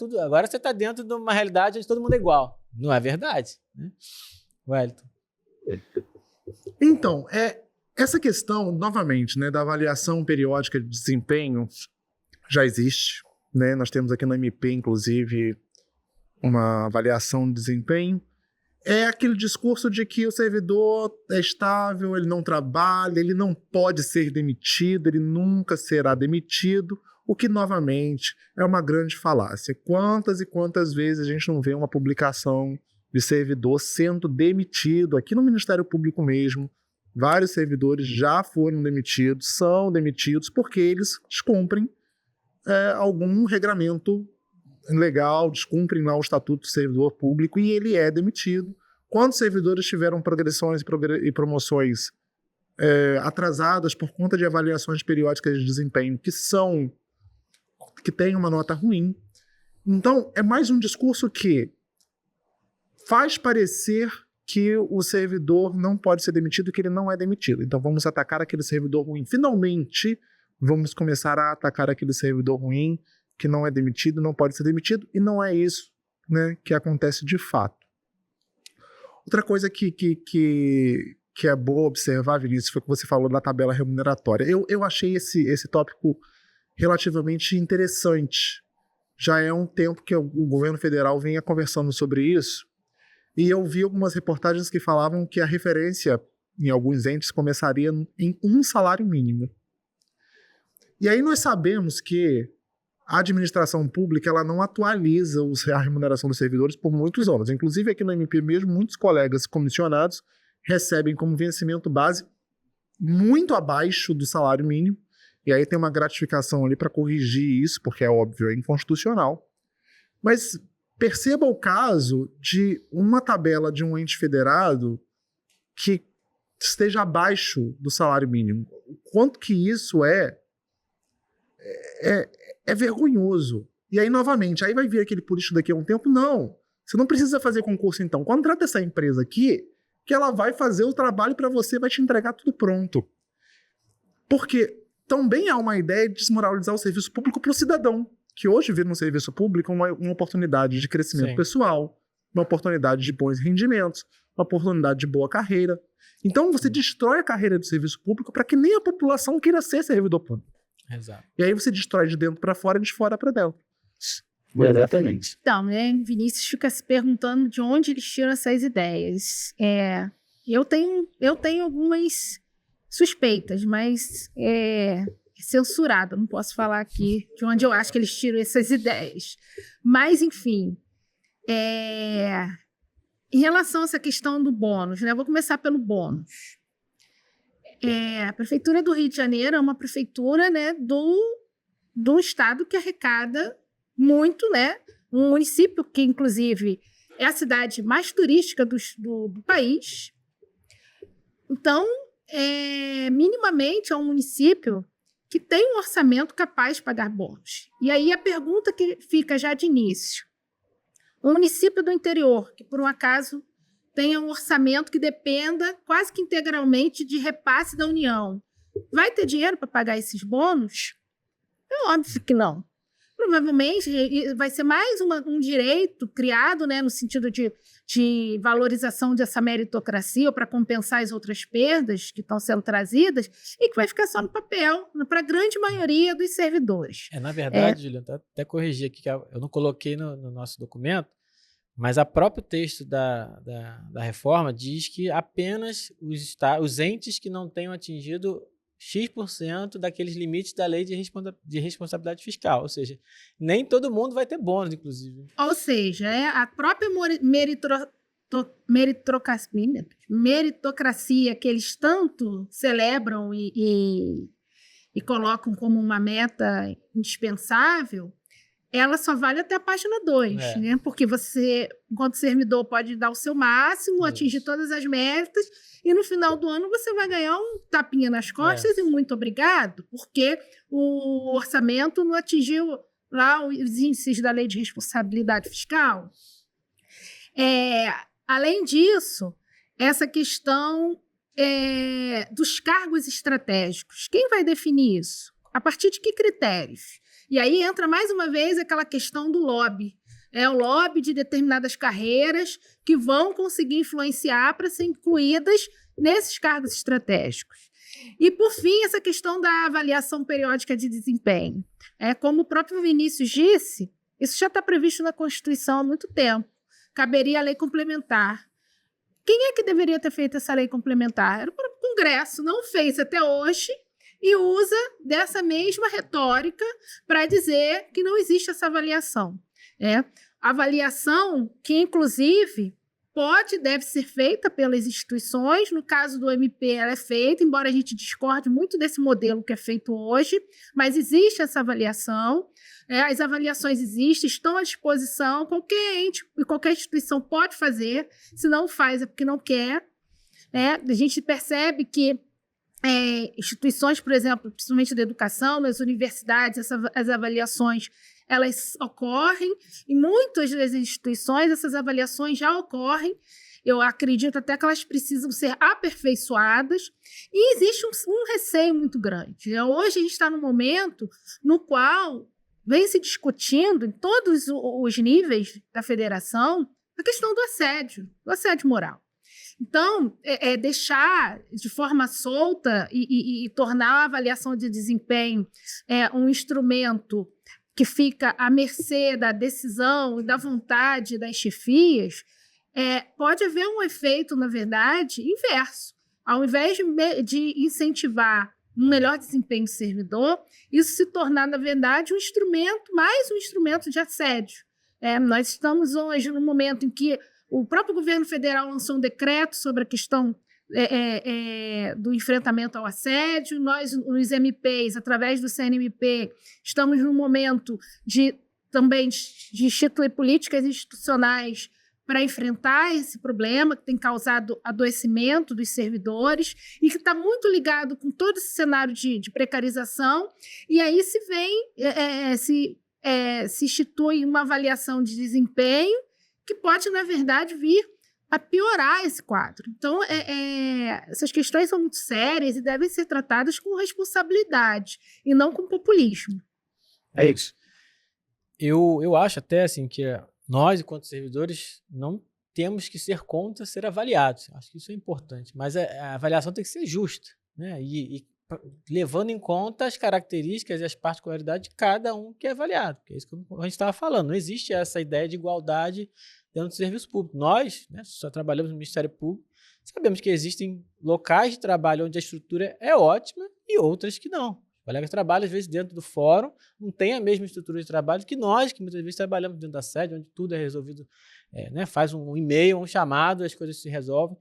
você está dentro de uma realidade onde todo mundo é igual. Não é verdade, né? Wellington.
Então, essa questão, novamente, né, da avaliação periódica de desempenho já existe, né? Nós temos aqui no MP, inclusive, uma avaliação de desempenho. É aquele discurso de que o servidor é estável, ele não trabalha, ele não pode ser demitido, ele nunca será demitido, o que, novamente, é uma grande falácia. Quantas e quantas vezes a gente não vê uma publicação de servidor sendo demitido, aqui no Ministério Público mesmo, vários servidores já foram demitidos, são demitidos porque eles descumprem algum regramento legal, descumprem lá o Estatuto do Servidor Público e ele é demitido. Quando servidores tiveram progressões e promoções atrasadas por conta de avaliações periódicas de desempenho que têm uma nota ruim. Então, é mais um discurso que faz parecer que o servidor não pode ser demitido, que ele não é demitido. Então, vamos atacar aquele servidor ruim. Finalmente, vamos começar a atacar aquele servidor ruim que não é demitido, não pode ser demitido, e não é isso, né, que acontece de fato. Outra coisa que é boa observar, Vinícius, foi que você falou da tabela remuneratória. Eu achei esse tópico relativamente interessante. Já é um tempo que o governo federal vinha conversando sobre isso, e eu vi algumas reportagens que falavam que a referência em alguns entes começaria em um salário mínimo. E aí nós sabemos que a administração pública ela não atualiza a remuneração dos servidores por muitos anos. Inclusive, aqui no MP mesmo, muitos colegas comissionados recebem como vencimento base muito abaixo do salário mínimo, e aí tem uma gratificação ali para corrigir isso, porque é óbvio, é inconstitucional. Mas perceba o caso de uma tabela de um ente federado que esteja abaixo do salário mínimo. O quanto que isso é vergonhoso. E aí, novamente, aí vai vir aquele político daqui a um tempo, não, você não precisa fazer concurso então, contrata essa empresa aqui, que ela vai fazer o trabalho para você, vai te entregar tudo pronto. Porque também há uma ideia de desmoralizar o serviço público para o cidadão, que hoje vê no serviço público uma oportunidade de crescimento pessoal, uma oportunidade de bons rendimentos, uma oportunidade de boa carreira. Então você destrói a carreira do serviço público para que nem a população queira ser servidor público.
Exato.
E aí você destrói de dentro para fora e de fora para dentro.
Exatamente.
Então, né, Vinícius fica se perguntando de onde eles tiram essas ideias. Eu tenho algumas suspeitas, mas é censurado, não posso falar aqui de onde eu acho que eles tiram essas ideias. Mas, enfim, em relação a essa questão do bônus, né, eu vou começar pelo bônus. A Prefeitura do Rio de Janeiro é uma prefeitura, né, do estado que arrecada muito, né? Um município que, inclusive, é a cidade mais turística do país. Então, minimamente, é um município que tem um orçamento capaz de pagar bônus. E aí a pergunta que fica já de início. Um município do interior, que por um acaso tenha um orçamento que dependa quase que integralmente de repasse da União, vai ter dinheiro para pagar esses bônus? É óbvio que não. Provavelmente vai ser mais um direito criado, né, no sentido de valorização dessa meritocracia ou para compensar as outras perdas que estão sendo trazidas e que vai ficar só no papel para a grande maioria dos servidores.
Na verdade, Juliana, até corrigir aqui, que eu não coloquei no nosso documento, mas o próprio texto da reforma diz que apenas os entes que não tenham atingido X% daqueles limites da lei de responsabilidade fiscal. Ou seja, nem todo mundo vai ter bônus, inclusive.
Ou seja, a própria meritocracia que eles tanto celebram e colocam como uma meta indispensável, ela só vale até a página 2, né? Porque você, enquanto servidor, pode dar o seu máximo, atingir todas as metas, e no final do ano você vai ganhar um tapinha nas costas e muito obrigado, porque o orçamento não atingiu lá os índices da lei de responsabilidade fiscal. Além disso, essa questão dos cargos estratégicos. Quem vai definir isso? A partir de que critérios? E aí entra mais uma vez aquela questão do lobby. É o lobby de determinadas carreiras que vão conseguir influenciar para ser incluídas nesses cargos estratégicos. E, por fim, essa questão da avaliação periódica de desempenho. Como o próprio Vinícius disse, isso já está previsto na Constituição há muito tempo. Caberia a lei complementar. Quem é que deveria ter feito essa lei complementar? Era o próprio Congresso, não fez até hoje e usa dessa mesma retórica para dizer que não existe essa avaliação. Avaliação que, inclusive, pode e deve ser feita pelas instituições. No caso do MP, ela é feita, embora a gente discorde muito desse modelo que é feito hoje, mas existe essa avaliação. As avaliações existem, estão à disposição, qualquer ente e qualquer instituição pode fazer, se não faz é porque não quer. A gente percebe que instituições, por exemplo, principalmente da educação, nas universidades, as avaliações elas ocorrem, e muitas das instituições essas avaliações já ocorrem. Eu acredito até que elas precisam ser aperfeiçoadas, e existe um receio muito grande. Hoje a gente está num momento no qual vem se discutindo em todos os níveis da federação a questão do assédio moral. Então, deixar de forma solta e tornar a avaliação de desempenho um instrumento que fica à mercê da decisão e da vontade das chefias, pode haver um efeito, na verdade, inverso. Ao invés de incentivar um melhor desempenho do servidor, isso se tornar, na verdade, mais um instrumento de assédio. Nós estamos hoje num momento em que o próprio governo federal lançou um decreto sobre a questão do enfrentamento ao assédio. Nós, os MPs, através do CNMP, estamos num momento também de instituir políticas institucionais para enfrentar esse problema que tem causado adoecimento dos servidores e que está muito ligado com todo esse cenário de precarização. E aí se institui uma avaliação de desempenho que pode, na verdade, vir a piorar esse quadro. Então, essas questões são muito sérias e devem ser tratadas com responsabilidade e não com populismo.
É isso. Eu acho até assim que nós, enquanto servidores, não temos que ser contra ser avaliados. Acho que isso é importante. Mas a avaliação tem que ser justa, né? E levando em conta as características e as particularidades de cada um que é avaliado. Porque é isso que a gente estava falando. Não existe essa ideia de igualdade dentro do serviço público. Nós, né, só trabalhamos no Ministério Público, sabemos que existem locais de trabalho onde a estrutura é ótima e outras que não. Os colegas trabalham, às vezes, dentro do fórum, não tem a mesma estrutura de trabalho que nós, que muitas vezes trabalhamos dentro da sede, onde tudo é resolvido, faz um e-mail, um chamado, as coisas se resolvem.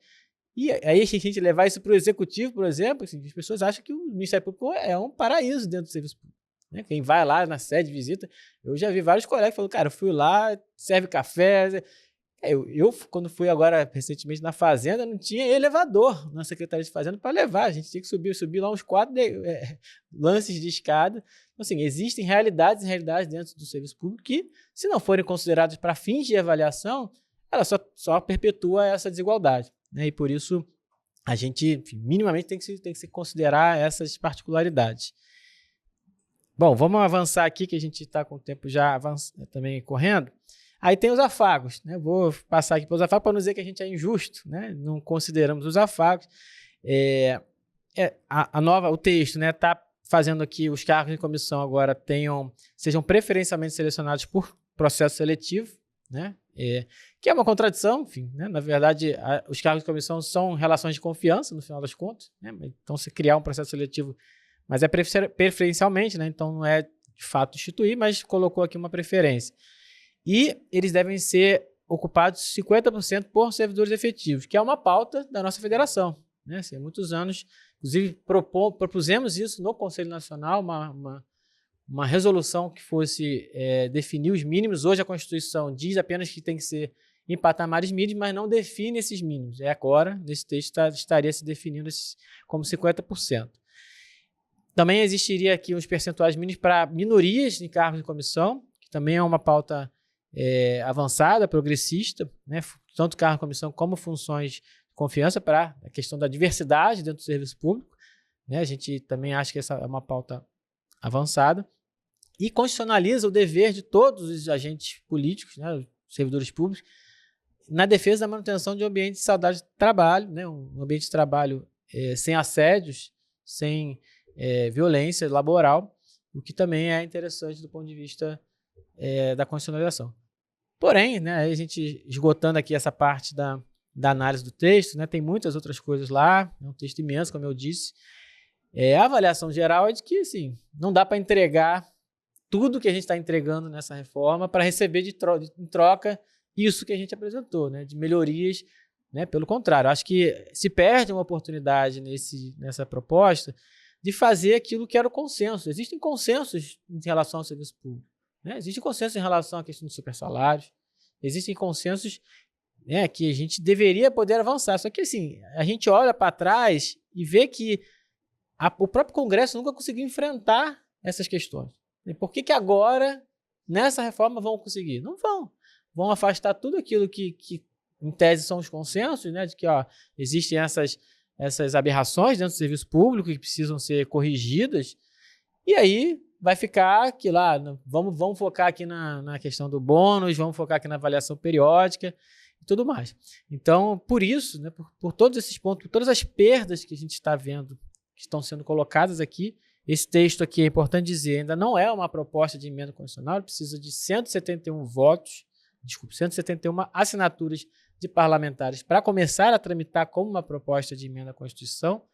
E aí a gente levar isso para o executivo, por exemplo, assim, as pessoas acham que o Ministério Público é um paraíso dentro do serviço público. Né? Quem vai lá na sede, visita, eu já vi vários colegas falando, cara, eu fui lá, serve café. Eu quando fui agora recentemente na Fazenda, não tinha elevador na Secretaria de Fazenda para levar, a gente tinha que subir lá uns 4 lances de escada. Então, assim, existem realidades e realidades dentro do serviço público que, se não forem consideradas para fins de avaliação, ela só perpetua essa desigualdade. Né? E por isso a gente, enfim, minimamente tem que se considerar essas particularidades. Bom, vamos avançar aqui, que a gente está com o tempo já também correndo. Aí tem os afagos, né? Vou passar aqui para os afagos para não dizer que a gente é injusto, né? Não consideramos os afagos. O texto, né, está fazendo aqui os cargos de comissão agora sejam preferencialmente selecionados por processo seletivo, né? Que é uma contradição, enfim, né? Na verdade, os cargos de comissão são relações de confiança, no final das contas, né? Então, se criar um processo seletivo, mas é preferencialmente, né? Então não é de fato instituir, mas colocou aqui uma preferência. E eles devem ser ocupados 50% por servidores efetivos, que é uma pauta da nossa federação, né? Assim, há muitos anos, inclusive propusemos isso no Conselho Nacional, uma resolução que fosse definir os mínimos. Hoje a Constituição diz apenas que tem que ser em patamares mínimos, mas não define esses mínimos. Agora, nesse texto, estaria se definindo como 50%. Também existiria aqui uns percentuais mínimos para minorias em cargos de comissão, que também é uma pauta avançada, progressista, né? Tanto cargo de comissão como funções de confiança para a questão da diversidade dentro do serviço público, né? A gente também acha que essa é uma pauta avançada, e constitucionaliza o dever de todos os agentes políticos, né, os servidores públicos, na defesa da manutenção de um ambiente de saudade de trabalho, né, um ambiente de trabalho sem assédios, sem violência laboral, o que também é interessante do ponto de vista da constitucionalização. Porém, né, a gente esgotando aqui essa parte da análise do texto, né, tem muitas outras coisas lá, é um texto imenso, como eu disse. A avaliação geral é de que assim, não dá para entregar tudo que a gente está entregando nessa reforma para receber em troca isso que a gente apresentou, né, de melhorias, né, pelo contrário. Acho que se perde uma oportunidade nessa proposta de fazer aquilo que era o consenso. Existem consensos em relação ao serviço público, né? Existe consenso em relação à questão dos supersalários, existem consensos, né, que a gente deveria poder avançar. Só que assim, a gente olha para trás e vê que o próprio Congresso nunca conseguiu enfrentar essas questões. E por que agora, nessa reforma, vão conseguir? Não vão. Vão afastar tudo aquilo que em tese, são os consensos, né, de que existem essas aberrações dentro do serviço público que precisam ser corrigidas. E aí vai ficar que lá, vamos focar aqui na questão do bônus, vamos focar aqui na avaliação periódica e tudo mais. Então, por isso, né, por todos esses pontos, por todas as perdas que a gente está vendo que estão sendo colocadas aqui, esse texto aqui, é importante dizer, ainda não é uma proposta de emenda constitucional, precisa de 171 assinaturas de parlamentares para começar a tramitar como uma proposta de emenda à Constituição.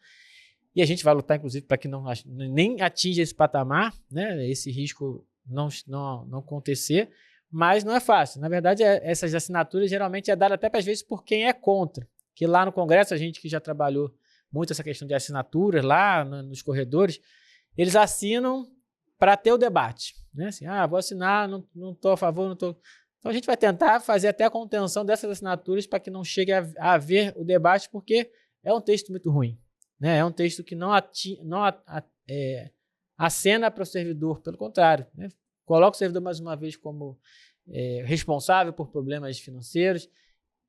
E a gente vai lutar, inclusive, para que nem atinja esse patamar, né, esse risco não acontecer, mas não é fácil. Na verdade, essas assinaturas geralmente é dada até, às vezes, por quem é contra. Que lá no Congresso, a gente que já trabalhou muito essa questão de assinaturas lá nos corredores, eles assinam para ter o debate, né? Assim, vou assinar, não estou a favor, não estou... Então, a gente vai tentar fazer até a contenção dessas assinaturas para que não chegue a haver o debate, porque é um texto muito ruim, né? É um texto que não acena para o servidor, pelo contrário, né? Coloca o servidor, mais uma vez, como responsável por problemas financeiros.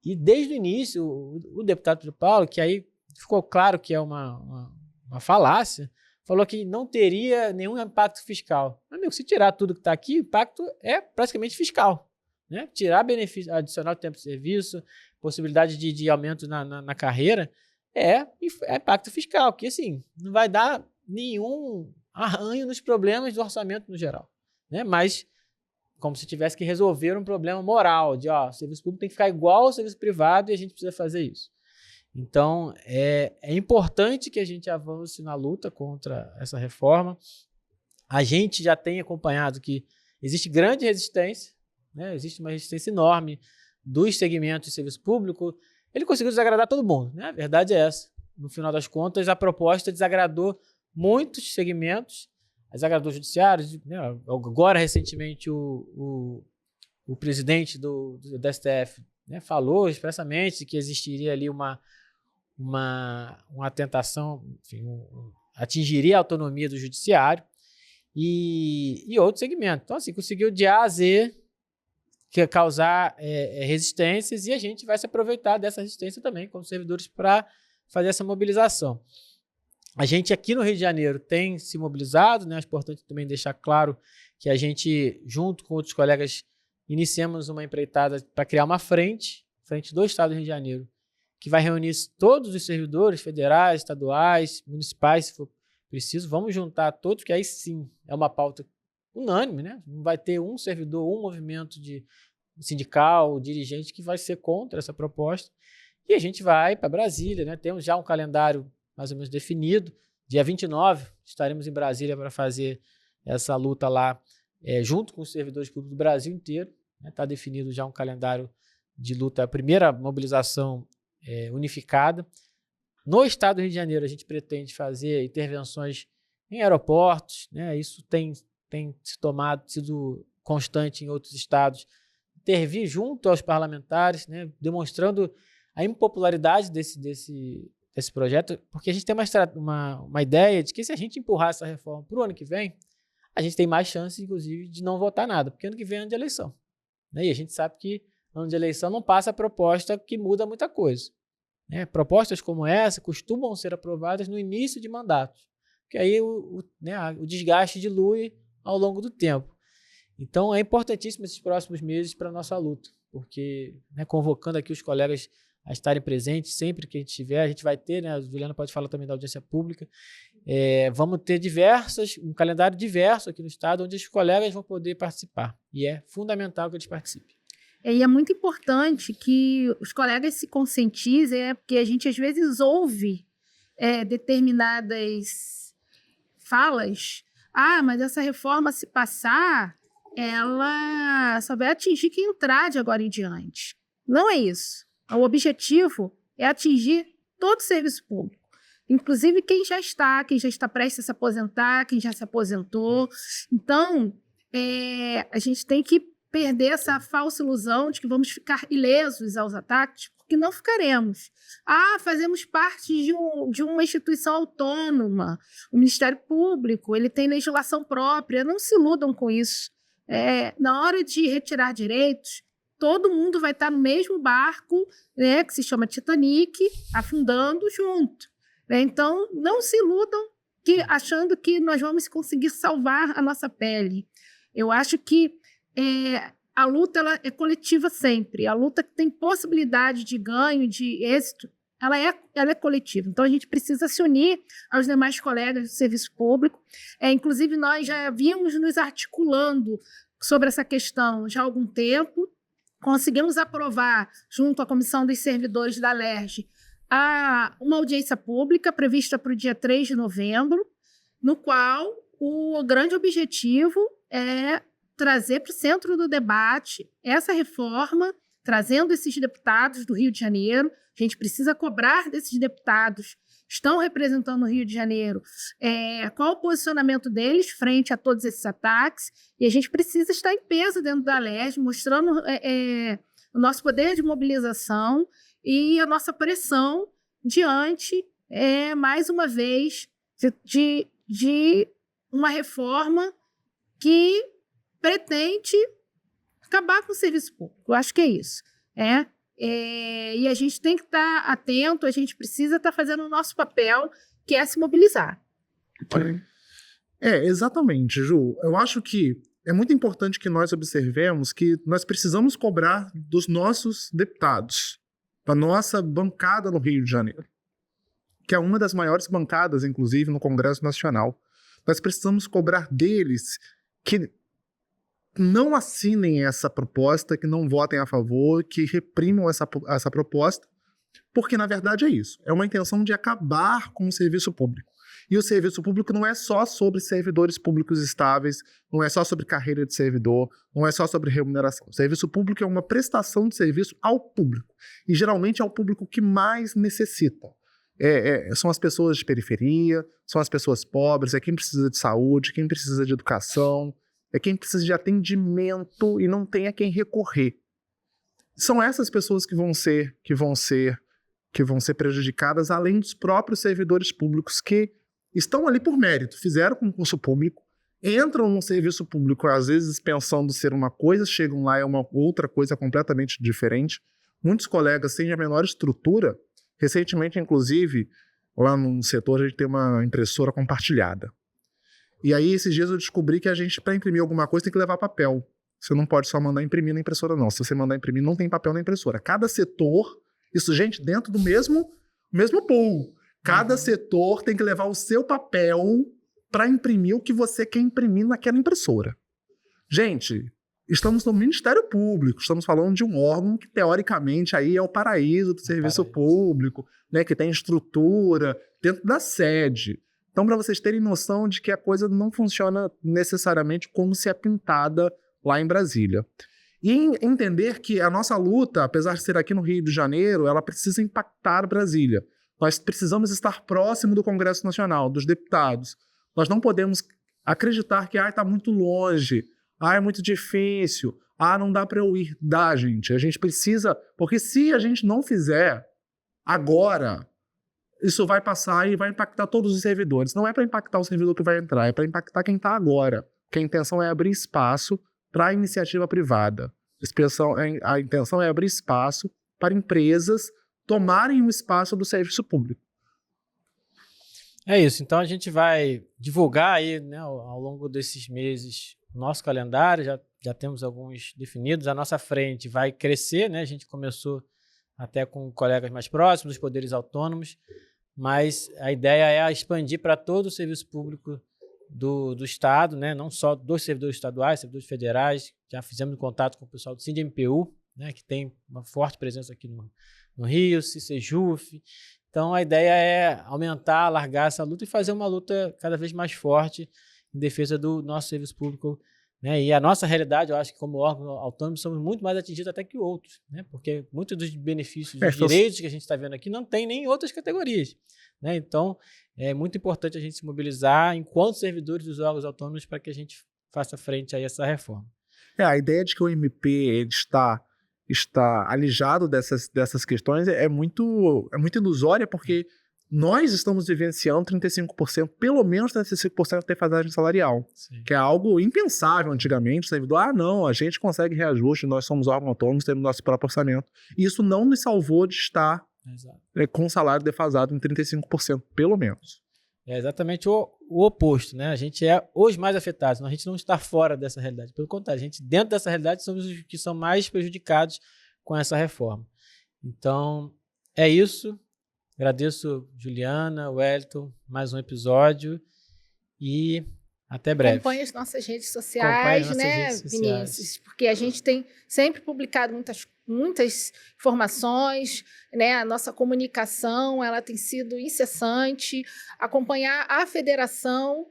E, desde o início, o deputado Pedro Paulo, que aí ficou claro que é uma falácia, falou que não teria nenhum impacto fiscal. Amigo, se tirar tudo que está aqui, o impacto é praticamente fiscal, né? Tirar benefício adicional de tempo de serviço, possibilidade de aumento na carreira, é impacto fiscal, que assim, não vai dar nenhum arranho nos problemas do orçamento no geral, né? Mas como se tivesse que resolver um problema moral, de o serviço público tem que ficar igual ao serviço privado e a gente precisa fazer isso. Então, é importante que a gente avance na luta contra essa reforma. A gente já tem acompanhado que existe grande resistência, né? Existe uma resistência enorme dos segmentos de serviço público. Ele conseguiu desagradar todo mundo, né? A verdade é essa. No final das contas, a proposta desagradou muitos segmentos, desagradou os judiciários, né? Agora, recentemente, o presidente do STF, né, falou expressamente que existiria ali uma tentação, enfim, atingiria a autonomia do judiciário e outro segmento. Então, assim, conseguiu de A a Z causar resistências, e a gente vai se aproveitar dessa resistência também como servidores para fazer essa mobilização. A gente aqui no Rio de Janeiro tem se mobilizado, né? É importante também deixar claro que a gente, junto com outros colegas, iniciamos uma empreitada para criar uma frente do Estado do Rio de Janeiro, que vai reunir todos os servidores federais, estaduais, municipais, se for preciso. Vamos juntar todos, que aí sim é uma pauta unânime, né? Não vai ter um servidor, um movimento de sindical, dirigente que vai ser contra essa proposta. E a gente vai para Brasília, né? Temos já um calendário mais ou menos definido. Dia 29 estaremos em Brasília para fazer essa luta lá, junto com os servidores públicos do Brasil inteiro. Está definido já um calendário de luta, a primeira mobilização unificada. No estado do Rio de Janeiro, a gente pretende fazer intervenções em aeroportos, né? Isso tem sido constante em outros estados, intervir junto aos parlamentares, né? Demonstrando a impopularidade desse projeto, porque a gente tem uma ideia de que, se a gente empurrar essa reforma para o ano que vem, a gente tem mais chance, inclusive, de não votar nada, porque ano que vem é ano de eleição, né? E a gente sabe que ano de eleição não passa a proposta que muda muita coisa, né? Propostas como essa costumam ser aprovadas no início de mandatos, porque aí o desgaste dilui ao longo do tempo. Então, é importantíssimo esses próximos meses para a nossa luta, porque, convocando aqui os colegas a estarem presentes sempre que a gente tiver, a gente vai ter, a Juliana pode falar também da audiência pública, vamos ter um calendário diverso aqui no estado, onde os colegas vão poder participar, e é fundamental que eles participem.
E é muito importante que os colegas se conscientizem, porque a gente às vezes ouve determinadas falas, mas essa reforma, se passar, ela só vai atingir quem entrar de agora em diante. Não é isso. O objetivo é atingir todo o serviço público, inclusive quem já está prestes a se aposentar, quem já se aposentou. Então, a gente tem que perder essa falsa ilusão de que vamos ficar ilesos aos ataques, porque não ficaremos. Fazemos parte de uma instituição autônoma. O Ministério Público, ele tem legislação própria. Não se iludam com isso. Na hora de retirar direitos, todo mundo vai estar no mesmo barco, que se chama Titanic, afundando junto. Então, não se iludam achando que nós vamos conseguir salvar a nossa pele. Eu acho que a luta ela é coletiva sempre. A luta que tem possibilidade de ganho, de êxito, ela é coletiva. Então, a gente precisa se unir aos demais colegas do serviço público. Inclusive, nós já vínhamos nos articulando sobre essa questão já há algum tempo. Conseguimos aprovar, junto à Comissão dos Servidores da LERJ, uma audiência pública prevista para o dia 3 de novembro, no qual o grande objetivo é trazer para o centro do debate essa reforma, trazendo esses deputados do Rio de Janeiro. A gente precisa cobrar desses deputados que estão representando o Rio de Janeiro, qual o posicionamento deles frente a todos esses ataques, e a gente precisa estar em peso dentro da LERJ, mostrando o nosso poder de mobilização e a nossa pressão diante, mais uma vez, de uma reforma que pretende acabar com o serviço público. Eu acho que é isso. E a gente tem que estar atento, a gente precisa estar fazendo o nosso papel, que é se mobilizar.
Exatamente, Ju. Eu acho que é muito importante que nós observemos que nós precisamos cobrar dos nossos deputados, da nossa bancada no Rio de Janeiro, que é uma das maiores bancadas, inclusive, no Congresso Nacional. Nós precisamos cobrar deles que não assinem essa proposta, que não votem a favor, que reprimam essa proposta, porque, na verdade, é isso. É uma intenção de acabar com o serviço público. E o serviço público não é só sobre servidores públicos estáveis, não é só sobre carreira de servidor, não é só sobre remuneração. O serviço público é uma prestação de serviço ao público. E, geralmente, é o público que mais necessita. São as pessoas de periferia, são as pessoas pobres, é quem precisa de saúde, quem precisa de educação, é quem precisa de atendimento e não tem a quem recorrer. São essas pessoas que vão ser prejudicadas, além dos próprios servidores públicos que estão ali por mérito, fizeram concurso público, entram no serviço público, às vezes pensando ser uma coisa, chegam lá e é uma outra coisa completamente diferente. Muitos colegas têm a menor estrutura. Recentemente, inclusive, lá no setor, a gente tem uma impressora compartilhada. E aí, esses dias eu descobri que a gente, para imprimir alguma coisa, tem que levar papel. Você não pode só mandar imprimir na impressora, não. Se você mandar imprimir, não tem papel na impressora. Cada setor, isso, gente, dentro do mesmo pool. Cada setor tem que levar o seu papel para imprimir o que você quer imprimir naquela impressora. Gente, estamos no Ministério Público, estamos falando de um órgão que, teoricamente, aí é o paraíso do serviço público, né, que tem estrutura dentro da sede. Então, para vocês terem noção de que a coisa não funciona necessariamente como se é pintada lá em Brasília. E entender que a nossa luta, apesar de ser aqui no Rio de Janeiro, ela precisa impactar Brasília. Nós precisamos estar próximo do Congresso Nacional, dos deputados. Nós não podemos acreditar que está muito longe, é muito difícil, não dá para eu ir. Dá, gente. A gente precisa, porque se a gente não fizer agora, isso vai passar e vai impactar todos os servidores. Não é para impactar o servidor que vai entrar, é para impactar quem está agora. Porque a intenção é abrir espaço para a iniciativa privada. A intenção é abrir espaço para empresas tomarem o espaço do serviço público.
É isso. Então a gente vai divulgar aí, né, ao longo desses meses o nosso calendário. Já temos alguns definidos. A nossa frente vai crescer, né? A gente começou até com colegas mais próximos, os poderes autônomos, mas a ideia é expandir para todo o serviço público do Estado, né? Não só dos servidores estaduais, servidores federais. Já fizemos contato com o pessoal do SINDI-MPU, né, que tem uma forte presença aqui no Rio, CICEJUF. Então, a ideia é aumentar, alargar essa luta e fazer uma luta cada vez mais forte em defesa do nosso serviço público, né? E a nossa realidade, eu acho que como órgão autônomo, somos muito mais atingidos até que outros, né? Porque muitos dos benefícios, dos direitos que a gente está vendo aqui não tem nem em outras categorias, né? Então, é muito importante a gente se mobilizar enquanto servidores dos órgãos autônomos para que a gente faça frente a essa reforma.
A ideia de que o MP ele está alijado dessas questões é muito ilusória, porque nós estamos vivenciando 35%, pelo menos 35% de defasagem salarial.
Sim.
Que é algo impensável antigamente. O servidor, não, a gente consegue reajuste, nós somos órgãos autônomos, temos nosso próprio orçamento. E isso não nos salvou de estar com salário defasado em 35%, pelo menos.
É exatamente o oposto, né? A gente é os mais afetados, a gente não está fora dessa realidade. Pelo contrário, a gente, dentro dessa realidade, somos os que são mais prejudicados com essa reforma. Então, é isso. Agradeço, Juliana, Wellington, mais um episódio e até breve.
Acompanhe as nossas redes sociais, Vinícius? Porque a gente tem sempre publicado muitas informações, né? A nossa comunicação ela tem sido incessante. Acompanhar a federação,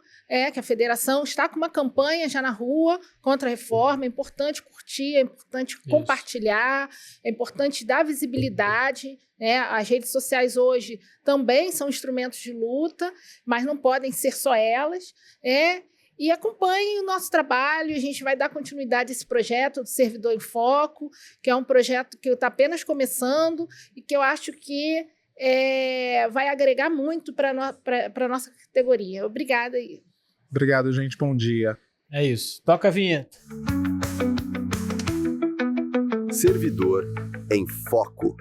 que a federação está com uma campanha já na rua contra a reforma. É importante curtir, é importante compartilhar, é importante dar visibilidade, né? As redes sociais hoje também são instrumentos de luta, mas não podem ser só elas. E acompanhe o nosso trabalho. A gente vai dar continuidade a esse projeto do Servidor em Foco, que é um projeto que está apenas começando e que eu acho que vai agregar muito para a nossa categoria. Obrigada.
Obrigado, gente. Bom dia.
É isso. Toca a vinheta.
Servidor em Foco.